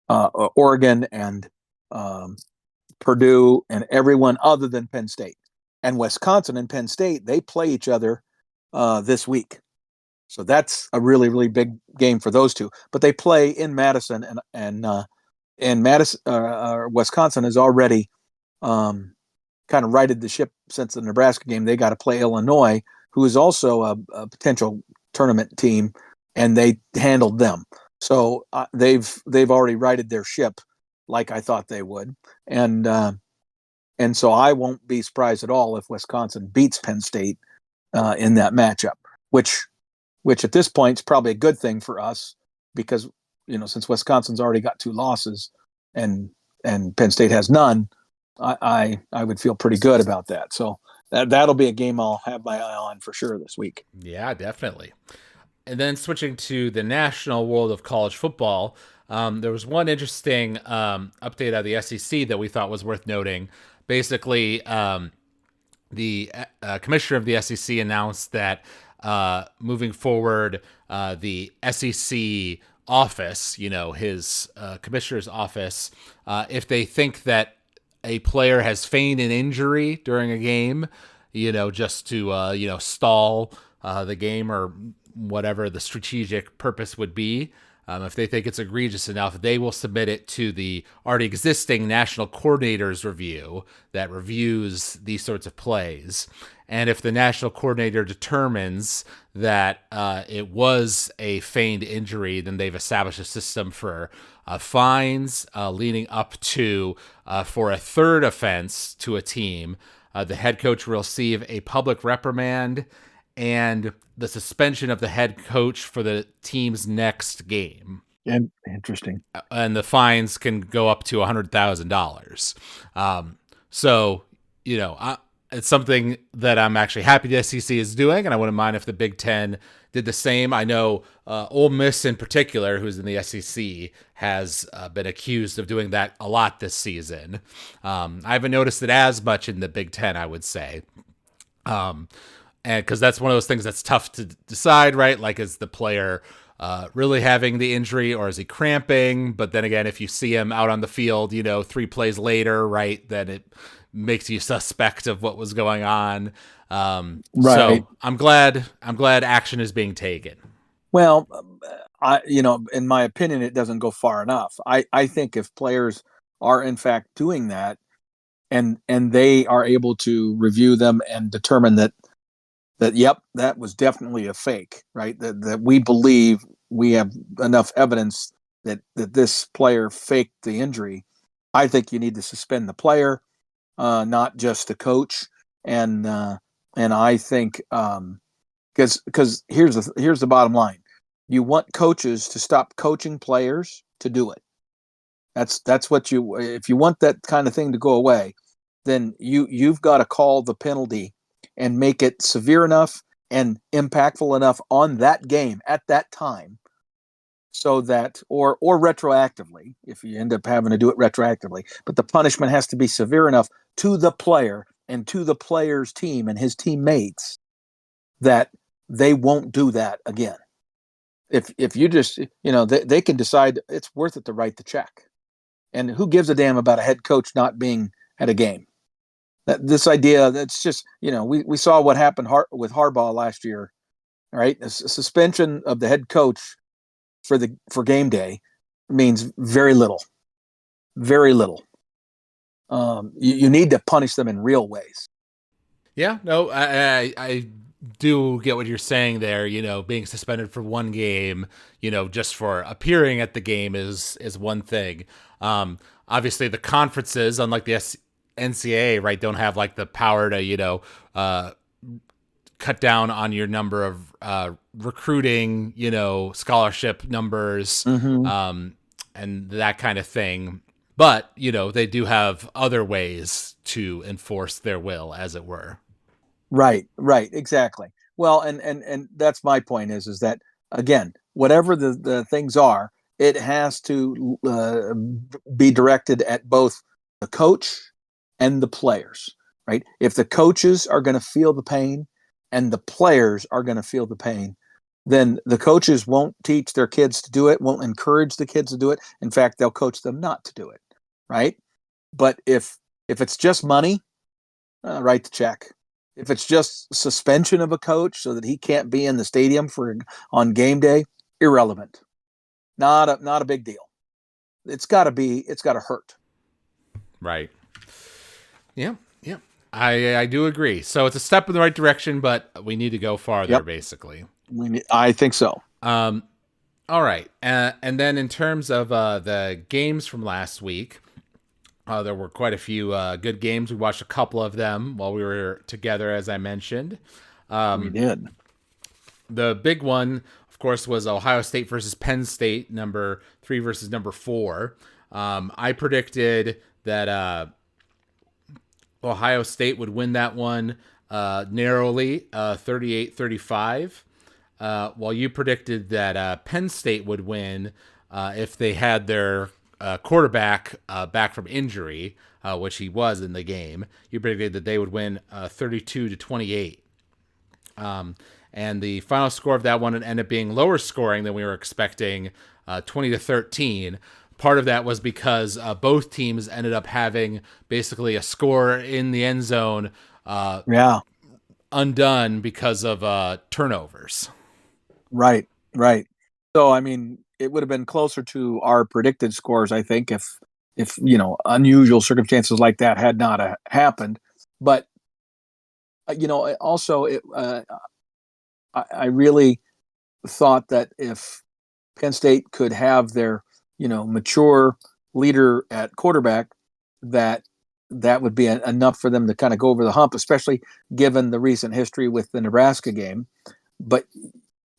Oregon and Purdue and everyone other than Penn State. And Wisconsin and Penn State, they play each other this week. So that's a really, really big game for those two. But they play in Madison, and Madison, Wisconsin has already kind of righted the ship since the Nebraska game. They got to play Illinois, who is also a potential tournament team, and they handled them. So they've already righted their ship, like I thought they would, and so I won't be surprised at all if Wisconsin beats Penn State in that matchup, which at this point is probably a good thing for us because since Wisconsin's already got 2 losses and Penn State has none, I would feel pretty good about that. So that'll be a game I'll have my eye on for sure this week. Yeah, definitely. And then switching to the national world of college football, there was one interesting update out of the SEC that we thought was worth noting. Basically, the commissioner of the SEC announced that moving forward, the SEC office, his commissioner's office, if they think that a player has feigned an injury during a game, just to, stall the game or whatever the strategic purpose would be, if they think it's egregious enough, they will submit it to the already existing national coordinators review that reviews these sorts of plays. And if the national coordinator determines that it was a feigned injury, then they've established a system for fines leading up to, for a third offense to a team, the head coach will receive a public reprimand and the suspension of the head coach for the team's next game. And interesting. And the fines can go up to $100,000. So, it's something that I'm actually happy the SEC is doing, and I wouldn't mind if the Big Ten did the same. I know Ole Miss in particular, who's in the SEC, has been accused of doing that a lot this season. I haven't noticed it as much in the Big Ten, I would say. And because that's one of those things that's tough to decide, right? Like, is the player really having the injury or is he cramping? But then again, if you see him out on the field, 3 plays later, right, then it makes you suspect of what was going on. Right. So I'm glad action is being taken. Well, in my opinion, it doesn't go far enough. I think if players are in fact doing that and they are able to review them and determine that yep, that was definitely a fake, right? That we believe we have enough evidence that this player faked the injury. I think you need to suspend the player, not just the coach. And I think because here's the bottom line: you want coaches to stop coaching players to do it. That's what if you want that kind of thing to go away, then you've got to call the penalty and make it severe enough and impactful enough on that game at that time, so that or retroactively, if you end up having to do it retroactively, but the punishment has to be severe enough to the player and to the player's team and his teammates that they won't do that again. If you just, they can decide it's worth it to write the check. And who gives a damn about a head coach not being at a game. This idea that's just, we saw what happened with Harbaugh last year, right? A suspension of the head coach for game day means very little, very little. You need to punish them in real ways. Yeah, no, I do get what you're saying there. Being suspended for one game, just for appearing at the game is one thing. Obviously, the conferences, unlike the NCAA, right, don't have like the power to cut down on your number of recruiting, scholarship numbers, and that kind of thing. But, they do have other ways to enforce their will, as it were. Right, exactly. Well, and that's my point is that, again, whatever the things are, it has to be directed at both the coach and the players, right? If the coaches are going to feel the pain and the players are going to feel the pain, then the coaches won't teach their kids to do it, won't encourage the kids to do it. In fact, they'll coach them not to do it, right? But if it's just money, write the check. If it's just suspension of a coach so that he can't be in the stadium on game day, irrelevant. Not a big deal. It's got to hurt. Right. Yeah. I do agree. So it's a step in the right direction, but we need to go farther, basically. I think so. All right. And then in terms of the games from last week, there were quite a few good games. We watched a couple of them while we were together, as I mentioned. We did. The big one, of course, was Ohio State versus Penn State, number 3 versus number 4. I predicted that Ohio State would win that one narrowly, 38-35, while you predicted that Penn State would win if they had their quarterback back from injury, which he was in the game. You predicted that they would win 32-28. And the final score of that one ended up being lower scoring than we were expecting, 20-13. Part of that was because both teams ended up having basically a score in the end zone undone because of turnovers. Right. So, I mean, it would have been closer to our predicted scores, I think, if unusual circumstances like that had not happened. But also, I really thought that if Penn State could have their mature leader at quarterback, that would be enough for them to kind of go over the hump, especially given the recent history with the Nebraska game. But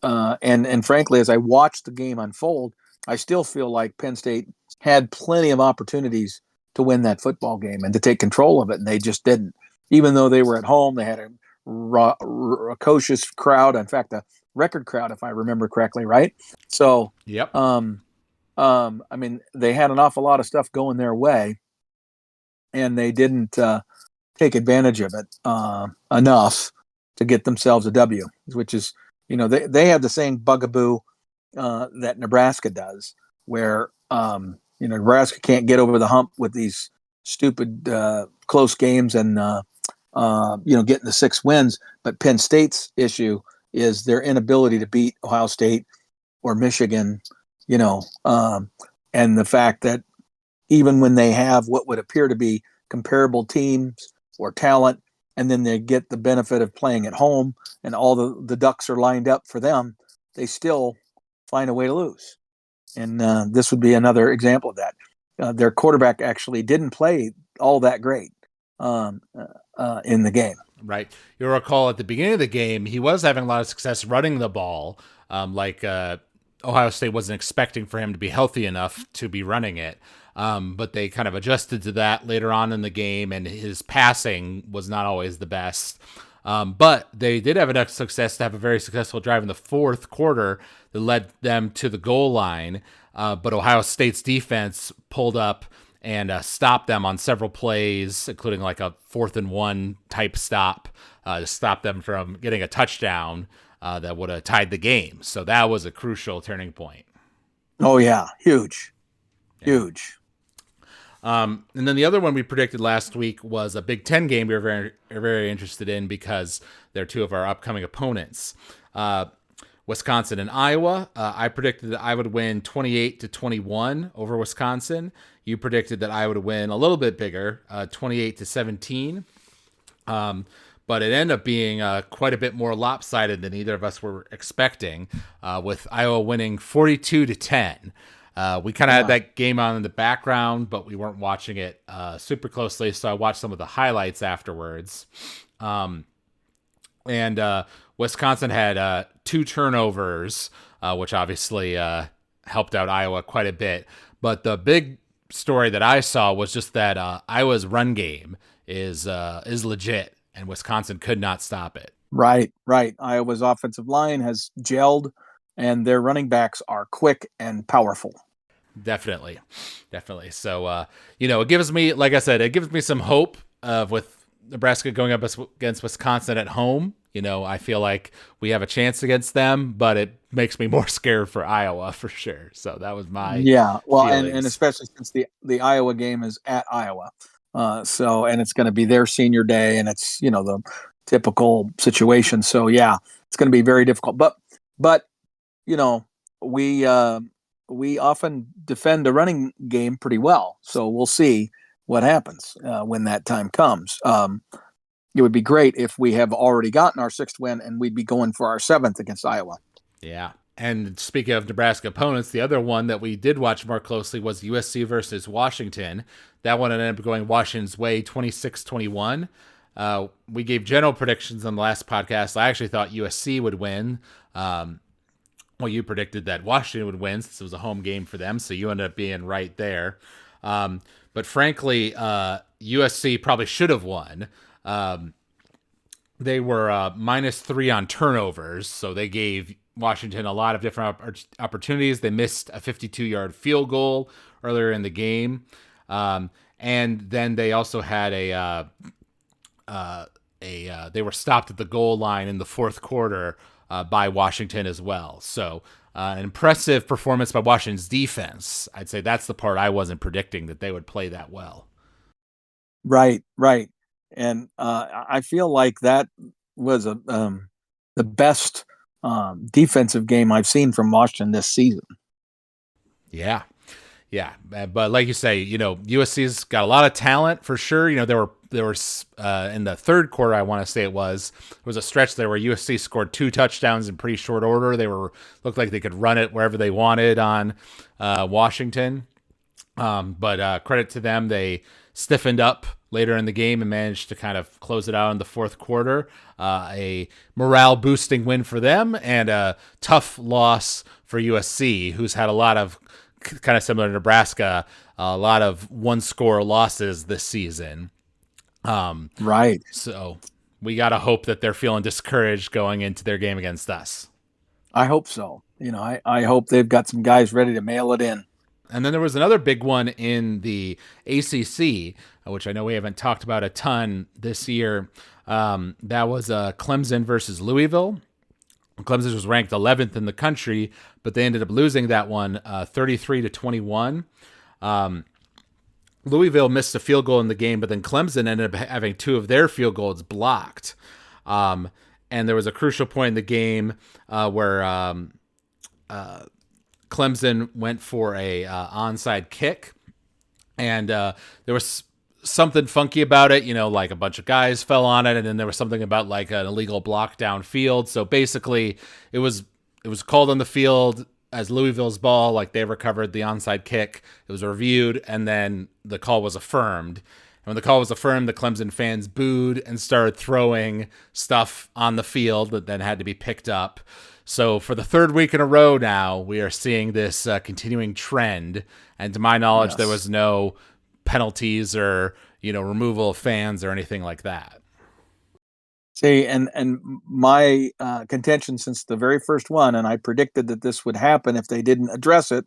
and frankly, as I watched the game unfold, I still feel like Penn State had plenty of opportunities to win that football game and to take control of it, and they just didn't. Even though they were at home, they had a raucous crowd. In fact, a record crowd, if I remember correctly, right? So, yep. I mean, they had an awful lot of stuff going their way, and they didn't take advantage of it enough to get themselves a W, which is, they have the same bugaboo that Nebraska does, where Nebraska can't get over the hump with these stupid close games and getting the 6 wins. But Penn State's issue is their inability to beat Ohio State or Michigan, and the fact that even when they have what would appear to be comparable teams or talent, and then they get the benefit of playing at home and all the ducks are lined up for them, they still find a way to lose. And this would be another example of that. Their quarterback actually didn't play all that great in the game. Right. You'll recall at the beginning of the game, he was having a lot of success running the ball. Ohio State wasn't expecting for him to be healthy enough to be running it. But they kind of adjusted to that later on in the game, and his passing was not always the best. But they did have enough success to have a very successful drive in the fourth quarter that led them to the goal line. But Ohio State's defense pulled up and stopped them on several plays, including like a 4th and 1 type stop to stop them from getting a touchdown that would have tied the game. So that was a crucial turning point. Oh, yeah. Huge. And then the other one we predicted last week was a Big Ten game we were very interested in because they're two of our upcoming opponents. Wisconsin and Iowa. I predicted that I would win 28-21 over Wisconsin. You predicted that I would win a little bit bigger, 28-17. But it ended up being quite a bit more lopsided than either of us were expecting, with Iowa winning 42-10. We kind of had that game on in the background, but we weren't watching it super closely, so I watched some of the highlights afterwards. And Wisconsin had 2 turnovers, which obviously helped out Iowa quite a bit. But the big story that I saw was just that Iowa's run game is legit, and Wisconsin could not stop it. Right. Iowa's offensive line has gelled, and their running backs are quick and powerful. Definitely. So, it gives me, like I said, it gives me some hope with Nebraska going up against Wisconsin at home. I feel like we have a chance against them, but it makes me more scared for Iowa for sure. So that was my and especially since the Iowa game is at Iowa. And it's going to be their senior day, and it's, the typical situation. So it's going to be very difficult, but we often defend a running game pretty well. So we'll see what happens when that time comes. It would be great if we have already gotten our 6th win and we'd be going for our 7th against Iowa. Yeah. And speaking of Nebraska opponents, the other one that we did watch more closely was USC versus Washington. That one ended up going Washington's way, 26-21. We gave general predictions on the last podcast. I actually thought USC would win. You predicted that Washington would win since it was a home game for them, so you ended up being right there. But frankly, USC probably should have won. They were -3 on turnovers, so they gave Washington a lot of different opportunities. They missed a 52-yard field goal earlier in the game, and then they also had they were stopped at the goal line in the 4th quarter by Washington as well. So an impressive performance by Washington's defense. I'd say that's the part I wasn't predicting, that they would play that well. Right. And I feel like that was the best defensive game I've seen from Washington this season. Yeah. But like you say, USC's got a lot of talent for sure. There were in the 3rd quarter, I want to say it was a stretch there where USC scored 2 touchdowns in pretty short order. They looked like they could run it wherever they wanted on Washington. But credit to them, they stiffened up later in the game and managed to kind of close it out in the 4th quarter. A morale boosting win for them, and a tough loss for USC, who's had a lot of, kind of similar to Nebraska, a lot of 1-score losses this season. Right. So we got to hope that they're feeling discouraged going into their game against us. I hope so. I hope they've got some guys ready to mail it in. And then there was another big one in the ACC, which I know we haven't talked about a ton this year. That was Clemson versus Louisville. Clemson was ranked 11th in the country, but they ended up losing that one 33-21. Louisville missed a field goal in the game, but then Clemson ended up having 2 of their field goals blocked. And there was a crucial point in the game where Clemson went for a onside kick, and there was something funky about it, like a bunch of guys fell on it, and then there was something about like an illegal block downfield. So basically, it was called on the field as Louisville's ball, like they recovered the onside kick. It was reviewed, and then the call was affirmed. And when the call was affirmed, the Clemson fans booed and started throwing stuff on the field that then had to be picked up. So for the 3rd week in a row now, we are seeing this continuing trend. And to my knowledge, There was no penalties or, removal of fans or anything like that. See, and my contention since the very first one, and I predicted that this would happen if they didn't address it,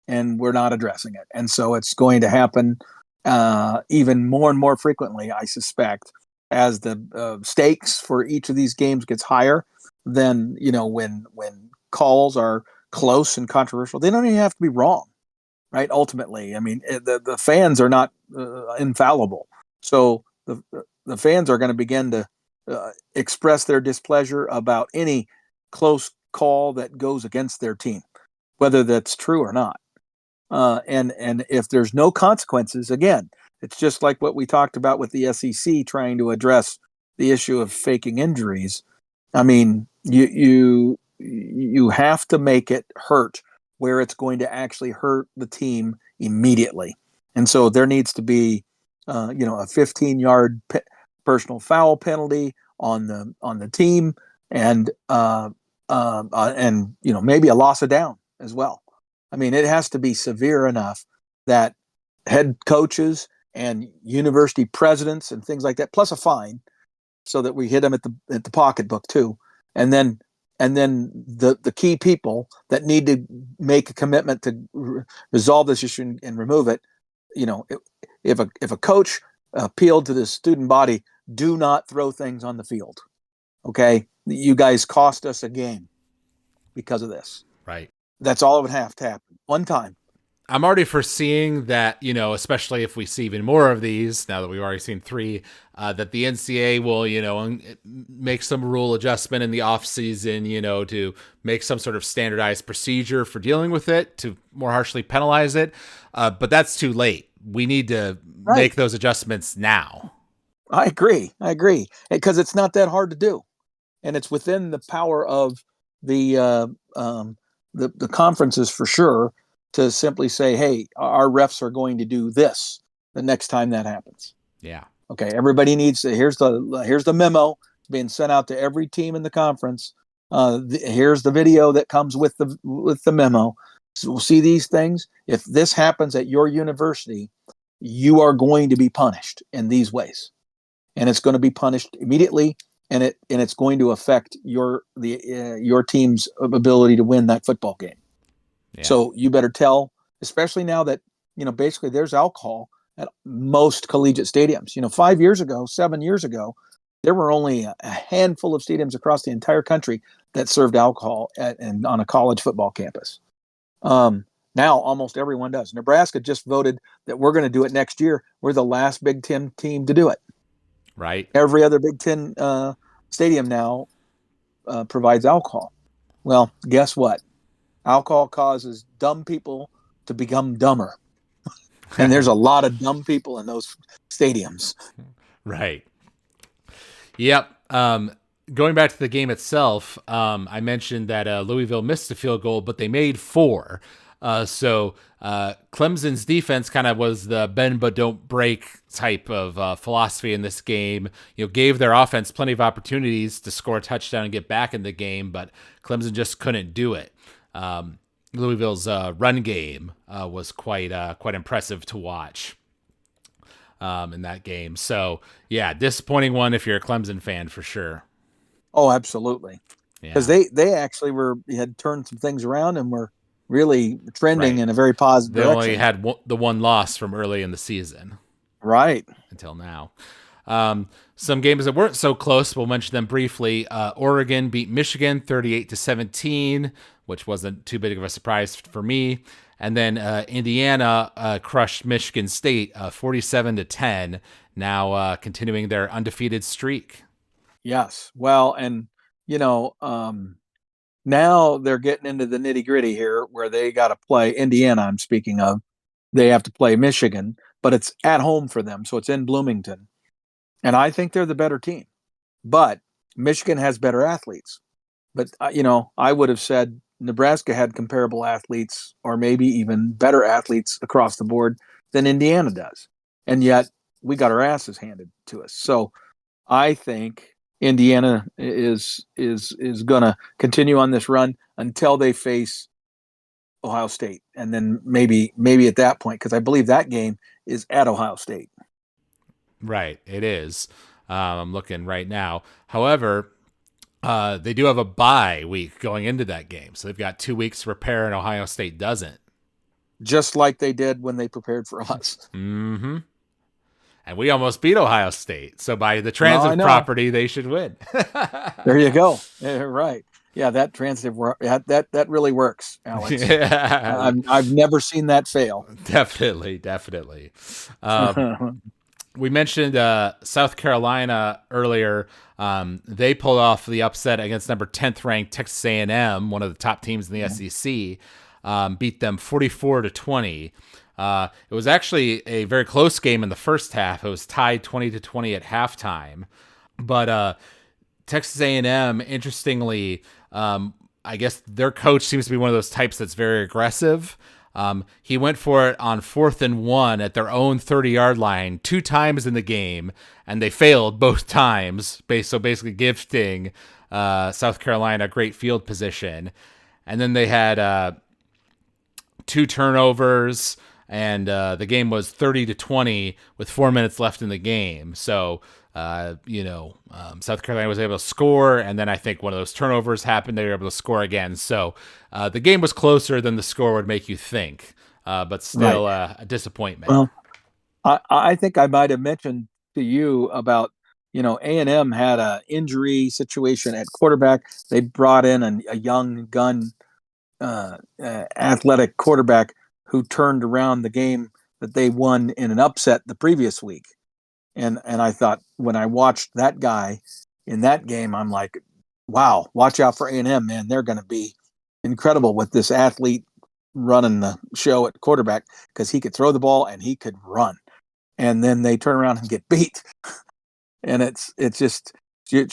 and we're not addressing it. And so it's going to happen even more and more frequently, I suspect, as the stakes for each of these games gets higher. Then, when calls are close and controversial, they don't even have to be wrong. right? Ultimately, I mean, the fans are not infallible, so the fans are going to begin to express their displeasure about any close call that goes against their team, whether that's true or not. And if there's no consequences, again, it's just like what we talked about with the SEC trying to address the issue of faking injuries. I mean, you have to make it hurt where it's going to actually hurt the team immediately, and so there needs to be, a 15-yard personal foul penalty on the team, and maybe a loss of down as well. I mean, it has to be severe enough that head coaches and university presidents and things like that, plus a fine, so that we hit them at the pocketbook too, and then the key people that need to make a commitment to resolve this issue and remove it. If a coach appealed to the student body, do not throw things on the field. Okay, you guys cost us a game because of this. Right. That's all it would have to happen one time. I'm already foreseeing that, especially if we see even more of these, now that we've already seen 3, that the NCAA will, make some rule adjustment in the off season, to make some sort of standardized procedure for dealing with it, to more harshly penalize it. But that's too late. We need to make those adjustments now. I agree. Because it's not that hard to do. And it's within the power of the conferences for sure to simply say, hey, our refs are going to do this the next time that happens. Yeah. Okay. Everybody needs to, here's the memo being sent out to every team in the conference. Here's the video that comes with the memo. So we'll see these things. If this happens at your university, you are going to be punished in these ways. And it's going to be punished immediately. And it's going to affect your team's ability to win that football game. Yeah. So you better tell, especially now that basically there's alcohol at most collegiate stadiums. 7 years ago, there were only a handful of stadiums across the entire country that served alcohol and on a college football campus. Now almost everyone does. Nebraska just voted that we're going to do it next year. We're the last Big Ten team to do it. Right. Every other Big Ten stadium now provides alcohol. Well, guess what? Alcohol causes dumb people to become dumber. And there's a lot of dumb people in those stadiums. Right. Yep. Going back to the game itself, I mentioned that Louisville missed a field goal, but they made 4. So Clemson's defense kind of was the bend but don't break type of philosophy in this game. Gave their offense plenty of opportunities to score a touchdown and get back in the game, but Clemson just couldn't do it. Louisville's run game was quite impressive to watch in that game. So yeah, disappointing one if you're a Clemson fan for sure. Oh, absolutely. Because they actually had turned some things around and were really trending in a very positive direction. They only had the one loss from early in the season. Right. Until now. Some games that weren't so close, we'll mention them briefly. Oregon beat Michigan 38-17, which wasn't too big of a surprise for me. And then Indiana crushed Michigan State 47-10, now continuing their undefeated streak. Yes. Well, and, now they're getting into the nitty-gritty here where they got to play Indiana, I'm speaking of. They have to play Michigan, but it's at home for them, so it's in Bloomington. And I think they're the better team. But Michigan has better athletes. But, I would have said Nebraska had comparable athletes or maybe even better athletes across the board than Indiana does. And yet we got our asses handed to us. So I think Indiana is going to continue on this run until they face Ohio State. And then maybe at that point, because I believe that game is at Ohio State. Right, it is. I'm looking right now. However, they do have a bye week going into that game. So they've got 2 weeks to prepare, and Ohio State doesn't. Just like they did when they prepared for us. Mm-hmm. And we almost beat Ohio State. So by the transitive property, they should win. There you go. Right. Yeah, that transitive work, that really works, Alex. Yeah, I've never seen that fail. definitely, definitely. We mentioned South Carolina earlier. They pulled off the upset against number 10th ranked Texas A&M, one of the top teams in the SEC. Beat them 44-20. It was actually a very close game in the first half. It was tied 20-20 at halftime. But Texas A&M, interestingly, I guess their coach seems to be one of those types that's very aggressive. He went for it on 4th and 1 at their own 30-yard line 2 times in the game, and they failed both times, so basically gifting South Carolina great field position. And then they had 2 turnovers, and the game was 30-20 with 4 minutes left in the game. So, South Carolina was able to score, and then I think one of those turnovers happened. They were able to score again. So the game was closer than the score would make you think, but still a disappointment. Well, I think I might have mentioned to you about, A&M had a injury situation at quarterback. They brought in a young gun, athletic quarterback who turned around the game that they won in an upset the previous week. And I thought, when I watched that guy in that game, I'm like, wow, watch out for A&M, man. They're going to be incredible with this athlete running the show at quarterback, because he could throw the ball and he could run. And then they turn around and get beat. And it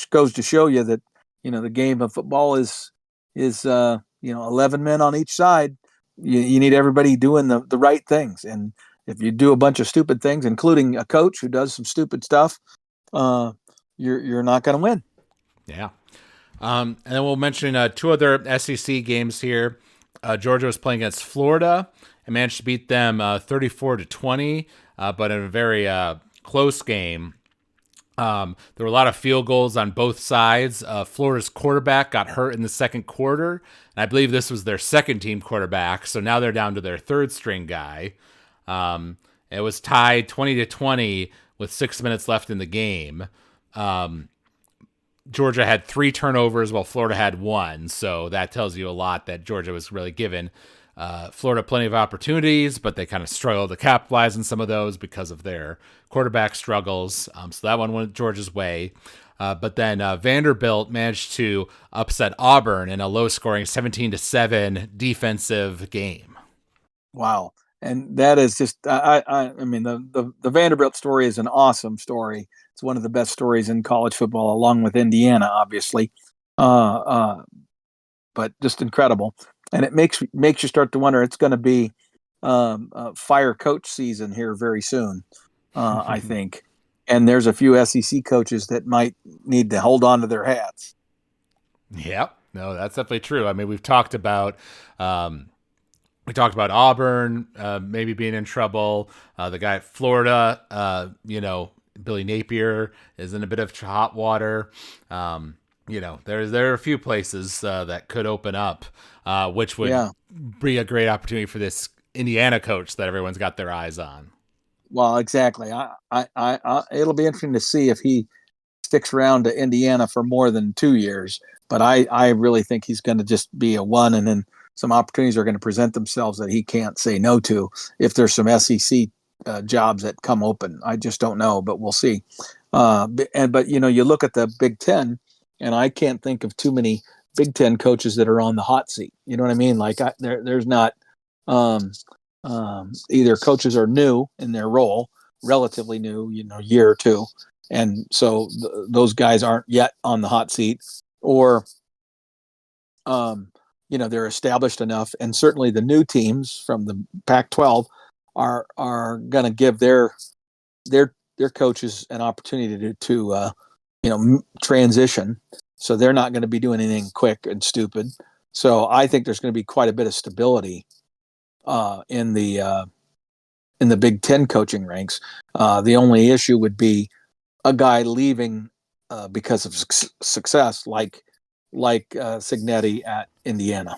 goes to show you that, the game of football is 11 men on each side. You need everybody doing the right things. And if you do a bunch of stupid things, including a coach who does some stupid stuff, you're not going to win. Yeah. And then we'll mention 2 other SEC games here. Georgia was playing against Florida and managed to beat them 34-20, but in a very close game. There were a lot of field goals on both sides. Florida's quarterback got hurt in the second quarter, and I believe this was their second team quarterback, so now they're down to their third string guy. It was tied 20-20 with 6 minutes left in the game. Georgia had 3 turnovers while Florida had 1, so that tells you a lot that Georgia was really given Florida plenty of opportunities, but they kind of struggled to capitalize on some of those because of their quarterback struggles. So that one went Georgia's way. But then Vanderbilt managed to upset Auburn in a low-scoring 17-7 defensive game. Wow. And that is just, I mean, the Vanderbilt story is an awesome story. It's one of the best stories in college football, along with Indiana, obviously. But just incredible. And it makes you start to wonder. It's going to be fire coach season here very soon, I think. And there's a few SEC coaches that might need to hold on to their hats. Yep. No, that's definitely true. I mean, we talked about Auburn maybe being in trouble. The guy at Florida, Billy Napier is in a bit of hot water. There are a few places that could open up, which would be a great opportunity for this Indiana coach that everyone's got their eyes on. Well, exactly. I it'll be interesting to see if he sticks around to Indiana for more than 2 years. But I really think he's going to just be a one, and then some opportunities are going to present themselves that he can't say no to if there's some SEC jobs that come open. I just don't know, but we'll see. But you look at the Big Ten, and I can't think of too many Big Ten coaches that are on the hot seat. You know what I mean? Like there's not either coaches are new in their role, relatively new, year or two, and so those guys aren't yet on the hot seat, or they're established enough, and certainly the new teams from the Pac-12 are going to give their coaches an opportunity to transition. So they're not going to be doing anything quick and stupid. So I think there's going to be quite a bit of stability in the Big Ten coaching ranks. The only issue would be a guy leaving because of success, like Cignetti at Indiana.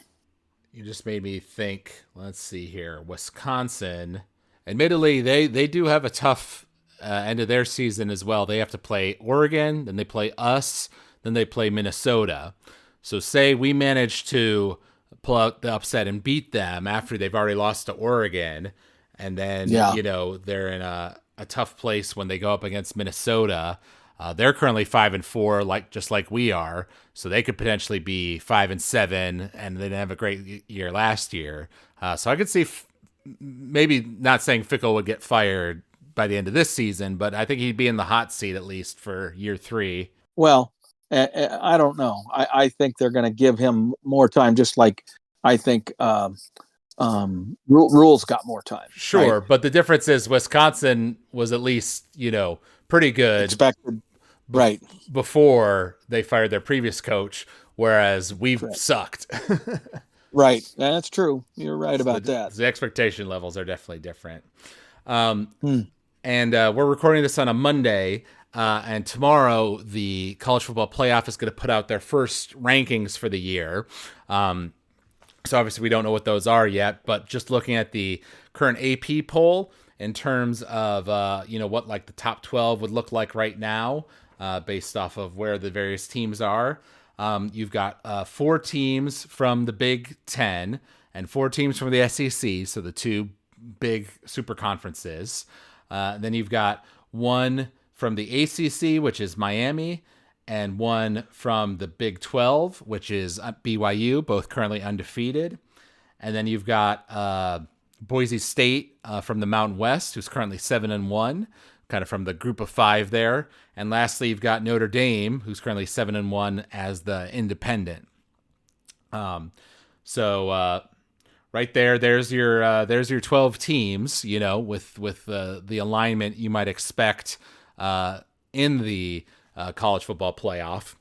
You just made me think. Let's see here. Wisconsin, admittedly, they do have a tough end of their season as well. They have to play Oregon, then they play us, then they play Minnesota. So say we manage to pull out the upset and beat them after they've already lost to Oregon, and then Yeah. they're in a tough place when they go up against Minnesota. They're currently 5-4, just like we are, so they could potentially be 5-7, and they didn't have a great year last year. So I could see maybe not saying Fickle would get fired by the end of this season, but I think he'd be in the hot seat at least for year 3. Well, I don't know. I think they're going to give him more time, just like I think Rule's got more time. Sure, right? but the difference is Wisconsin was at least, pretty good Expected. Right. before they fired their previous coach, whereas we've Correct. sucked. Right. That's true. You're right So about that. the expectation levels are definitely different. Hmm. And we're recording this on a Monday, and tomorrow the college football playoff is going to put out their first rankings for the year. So obviously we don't know what those are yet, but just looking at the current AP poll in terms of what like the top 12 would look like right now, based off of where the various teams are. You've got 4 teams from the Big Ten and 4 teams from the SEC, so the 2 big super conferences. Then you've got 1 from the ACC, which is Miami, and 1 from the Big 12, which is BYU, both currently undefeated. And then you've got Boise State from the Mountain West, who's currently 7-1, kind of from the group of 5 there. And lastly, you've got Notre Dame, who's currently 7-1 as the independent. So right there's your 12 teams, with the alignment you might expect in the college football playoff.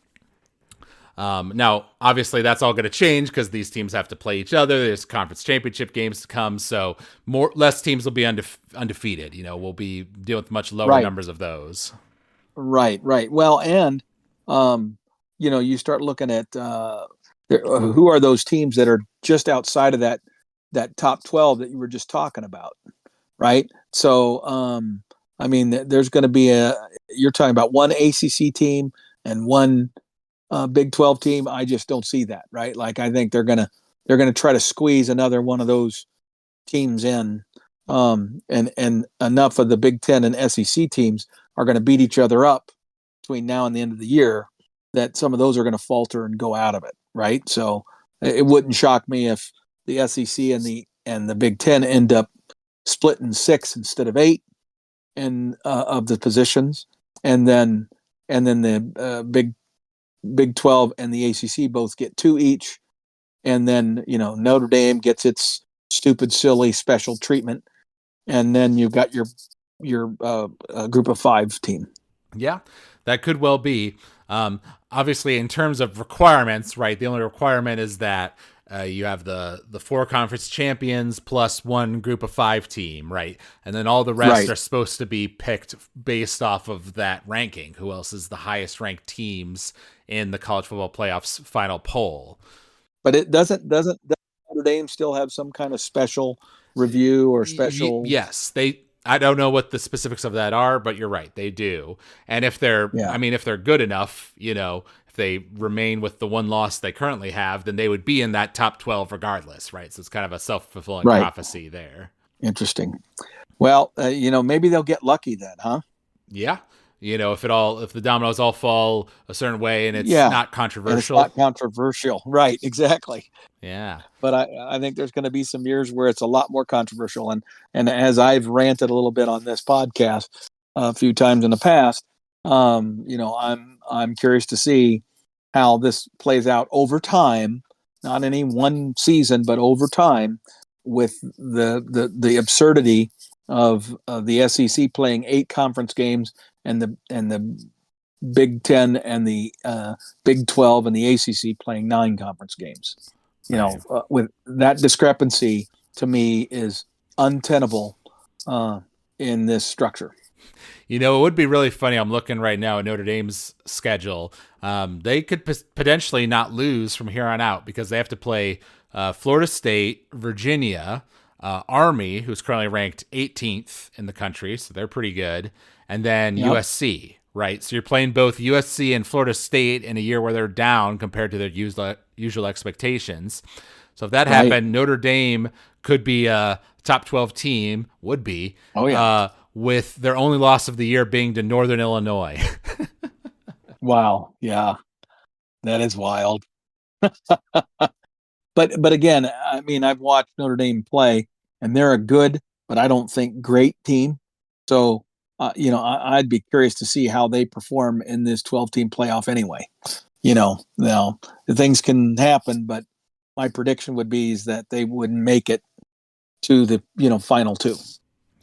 Now, obviously, that's all going to change because these teams have to play each other. There's conference championship games to come, so less teams will be undefeated. We'll be dealing with much lower numbers of those. Right. Well, and you start looking at who are those teams that are just outside of that top 12 that you were just talking about, right? So, there's going to be you're talking about one ACC team and one Big 12 team. I just don't see that, right? Like I think they're gonna try to squeeze another one of those teams in, and enough of the Big 10 and SEC teams are going to beat each other up between now and the end of the year that some of those are going to falter and go out of it, right? So it wouldn't shock me if the SEC and the Big 10 end up splitting 6 instead of 8 and of the positions, and then the Big 12 and the ACC both get 2 each, and then Notre Dame gets its stupid, silly special treatment, and then you've got your group of 5 team. Yeah, that could well be. Obviously, in terms of requirements, right? The only requirement is that you have the 4 conference champions plus 1 group of 5 team, right? And then all the rest are supposed to be picked based off of that ranking. Who else is the highest ranked teams in the college football playoffs final poll? But it doesn't Notre Dame still have some kind of special review or special? Yes, I don't know what the specifics of that are, but you're right, they do. And if they're, if they're good enough, if they remain with the 1 loss they currently have, then they would be in that top 12 regardless, right? So it's kind of a self-fulfilling prophecy there. Interesting. Well, maybe they'll get lucky then, huh? Yeah. If the dominoes all fall a certain way and it's not controversial. And it's not controversial. Right. Exactly. Yeah. But I think there's going to be some years where it's a lot more controversial. And as I've ranted a little bit on this podcast a few times in the past, I'm curious to see how this plays out over time, not any one season, but over time, with the absurdity of the SEC playing 8 conference games and the Big 10 and the Big 12 and the ACC playing 9 conference games. With that discrepancy, to me, is untenable in this structure. It would be really funny. I'm looking right now at Notre Dame's schedule. They could potentially not lose from here on out because they have to play Florida State, Virginia, Army, who's currently ranked 18th in the country, so they're pretty good, and then USC, Right. So you're playing both USC and Florida State in a year where they're down compared to their usual expectations. So if that Right. happened, Notre Dame could be a top 12 team, would be, Oh yeah. with their only loss of the year being to Northern Illinois. Wow. Yeah. That is wild. But again, I mean, I've watched Notre Dame play, and they're a good, but I don't think great team. So, I'd be curious to see how they perform in this 12-team playoff anyway. Now the things can happen, but my prediction would be is that they wouldn't make it to the final two.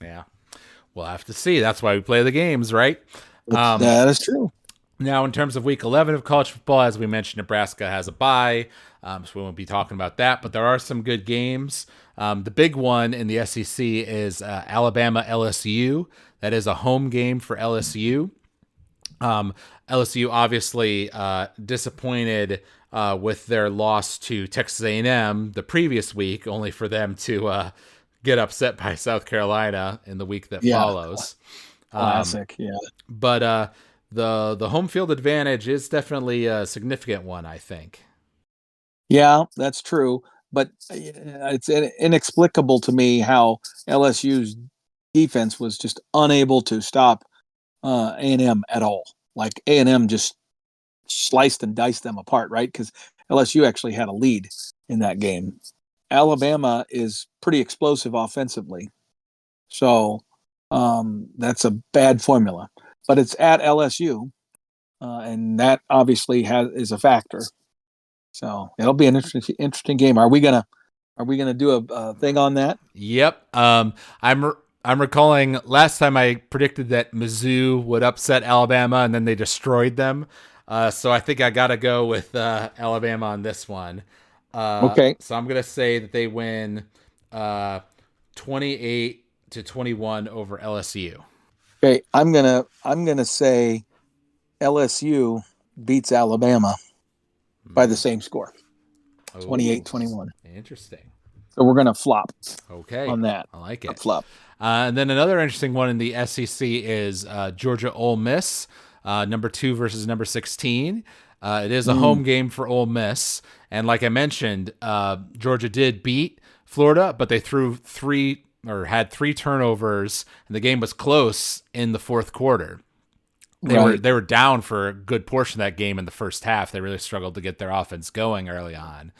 Yeah. We'll have to see. That's why we play the games, right? That is true. Now, in terms of week 11 of college football, as we mentioned, Nebraska has a bye, so we won't be talking about that, but there are some good games. The big one in the SEC is Alabama LSU. That is a home game for LSU. LSU obviously disappointed with their loss to Texas A&M the previous week, only for them to get upset by South Carolina in the week that follows. Classic, yeah. But the home field advantage is definitely a significant one, I think. Yeah, that's true. But it's inexplicable to me how LSU's defense was just unable to stop A&M at all. Like A&M just sliced and diced them apart, right? Because LSU actually had a lead in that game. Alabama is pretty explosive offensively. So that's a bad formula. But it's at LSU, and that obviously is a factor. So it'll be an interesting game. Are we gonna do a thing on that? Yep. I'm recalling last time I predicted that Mizzou would upset Alabama, and then they destroyed them. So I think I gotta go with Alabama on this one. Okay. So I'm gonna say that they win 28-21 over LSU. Okay. I'm gonna say LSU beats Alabama by the same score, 28-21. Interesting. So we're gonna flop. Okay, on that. I like it. Flop. And then another interesting one in the SEC is Georgia Ole Miss, number 2 versus number 16. It is a home game for Ole Miss, and like I mentioned, Georgia did beat Florida, but they had 3 turnovers, and the game was close in the fourth quarter. They were down for a good portion of that game in the first half. They really struggled to get their offense going early on.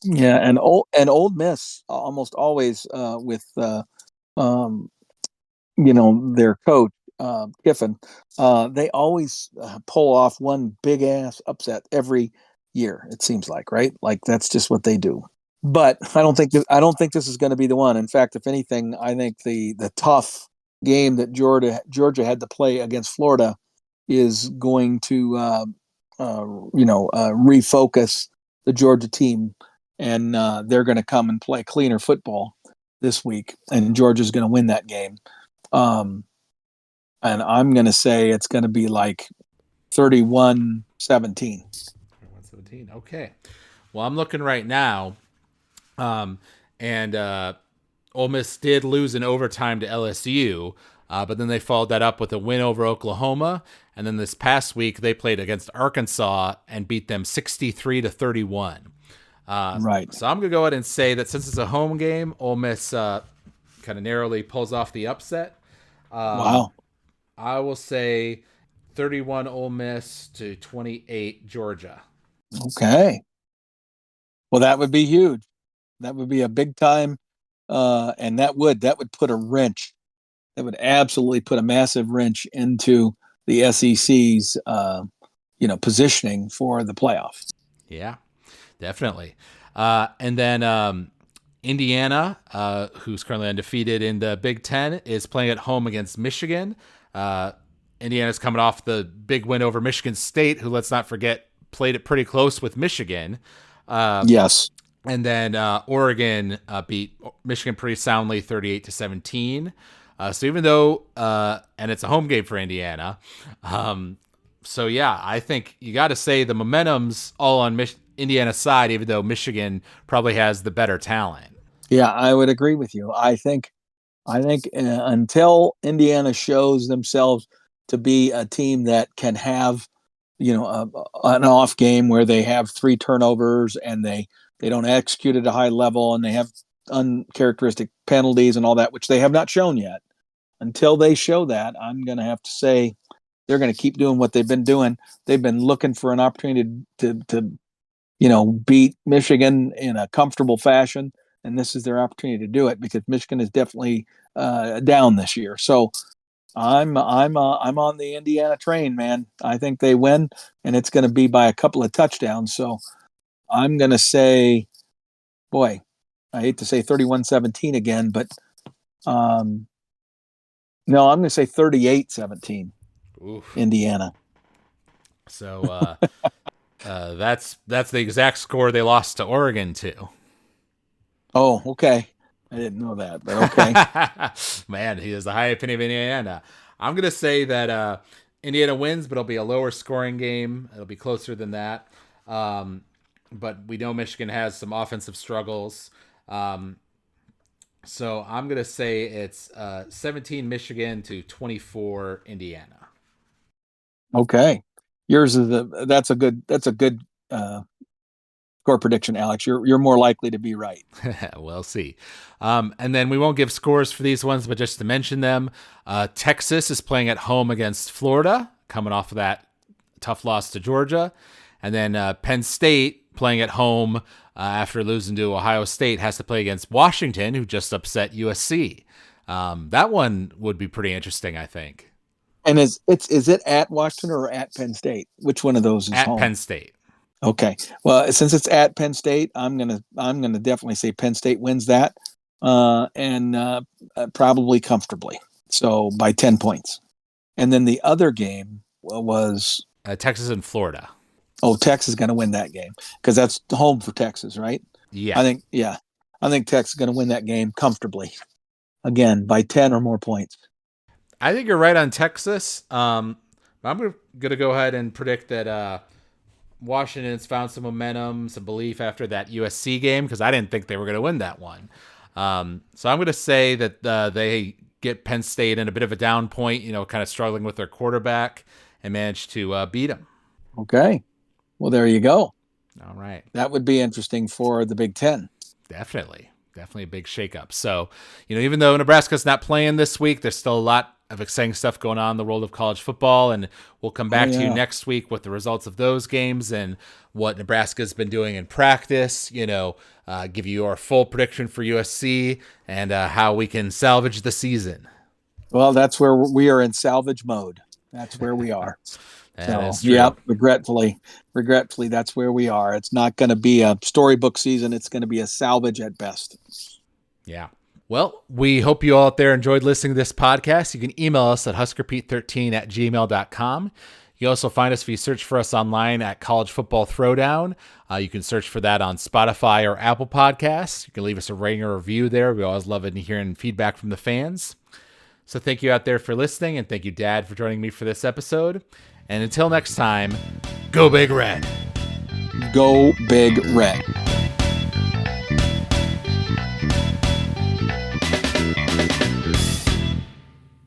Yeah, and Ole Miss almost always with their coach Kiffin, they always pull off one big ass upset every year. It seems like, right? Like that's just what they do. But I don't think this is going to be the one. In fact, if anything, I think the tough game that Georgia had to play against Florida is going to refocus the Georgia team, and they're going to come and play cleaner football this week, and Georgia's going to win that game. And I'm going to say it's going to be like 31-17. 31-17. Okay. Well, I'm looking right now, and Ole Miss did lose in overtime to LSU, but then they followed that up with a win over Oklahoma, and then this past week they played against Arkansas and beat them 63-31. Right. So I'm going to go ahead and say that since it's a home game, Ole Miss kind of narrowly pulls off the upset. Wow. I will say 31 Ole Miss to 28 Georgia. Okay. Well, that would be huge. That would be a big time, and that would put a wrench. That would absolutely put a massive wrench into the SEC's positioning for the playoffs. Yeah, definitely. And then Indiana, who's currently undefeated in the Big Ten, is playing at home against Michigan. Indiana's coming off the big win over Michigan State, who, let's not forget, played it pretty close with Michigan. Yes. And then Oregon beat Michigan pretty soundly, 38-17. So even though, and it's a home game for Indiana, so yeah, I think you got to say the momentum's all on Indiana's side, even though Michigan probably has the better talent. Yeah, I would agree with you. I think until Indiana shows themselves to be a team that can have, an off game where they have 3 turnovers and they don't execute at a high level and they have uncharacteristic penalties and all that, which they have not shown yet. Until they show that, I'm going to have to say they're going to keep doing what they've been doing. They've been looking for an opportunity to beat Michigan in a comfortable fashion, and this is their opportunity to do it because Michigan is definitely down this year. So I'm on the Indiana train, man. I think they win, and it's going to be by a couple of touchdowns. So I'm going to say, boy, I hate to say 31-17 again, but no, I'm going to say 38-17, Indiana. So that's the exact score they lost to Oregon to. Oh, okay. I didn't know that, but okay. Man, he has a high opinion of Indiana. I'm going to say that Indiana wins, but it'll be a lower scoring game. It'll be closer than that. But we know Michigan has some offensive struggles. So I'm going to say it's 17 Michigan to 24 Indiana. Okay. Yours is that's a good score prediction, Alex. You're more likely to be right. We'll see. And then we won't give scores for these ones, but just to mention them, Texas is playing at home against Florida, coming off of that tough loss to Georgia. And then Penn State playing at home after losing to Ohio State has to play against Washington, who just upset USC. That one would be pretty interesting, I think. And is it at Washington or at Penn State? Which one of those is at home? Penn State? Okay. Well, since it's at Penn State, I'm gonna definitely say Penn State wins that, and probably comfortably. So by 10 points. And then the other game was Texas and Florida. Oh, Texas is going to win that game because that's home for Texas, right? Yeah. I think Texas is going to win that game comfortably. Again, by 10 or more points. I think you're right on Texas. I'm going to go ahead and predict that Washington's found some momentum, some belief after that USC game because I didn't think they were going to win that one. So I'm going to say that they get Penn State in a bit of a down point, kind of struggling with their quarterback and manage to beat them. Okay. Well, there you go. All right. That would be interesting for the Big Ten. Definitely a big shakeup. So, even though Nebraska's not playing this week, there's still a lot of exciting stuff going on in the world of college football. And we'll come back to you next week with the results of those games and what Nebraska's been doing in practice, give you our full prediction for USC and how we can salvage the season. Well, that's where we are in salvage mode. That's where we are. Yeah, regretfully, that's where we are. It's not going to be a storybook season. It's going to be a salvage at best. Yeah. Well, we hope you all out there enjoyed listening to this podcast. You can email us at huskerpete13@gmail.com. You also find us if you search for us online at College Football Throwdown. You can search for that on Spotify or Apple Podcasts. You can leave us a rating or review there. We always love hearing feedback from the fans. So thank you out there for listening, and thank you, Dad, for joining me for this episode. And until next time, go Big Red. Go Big Red.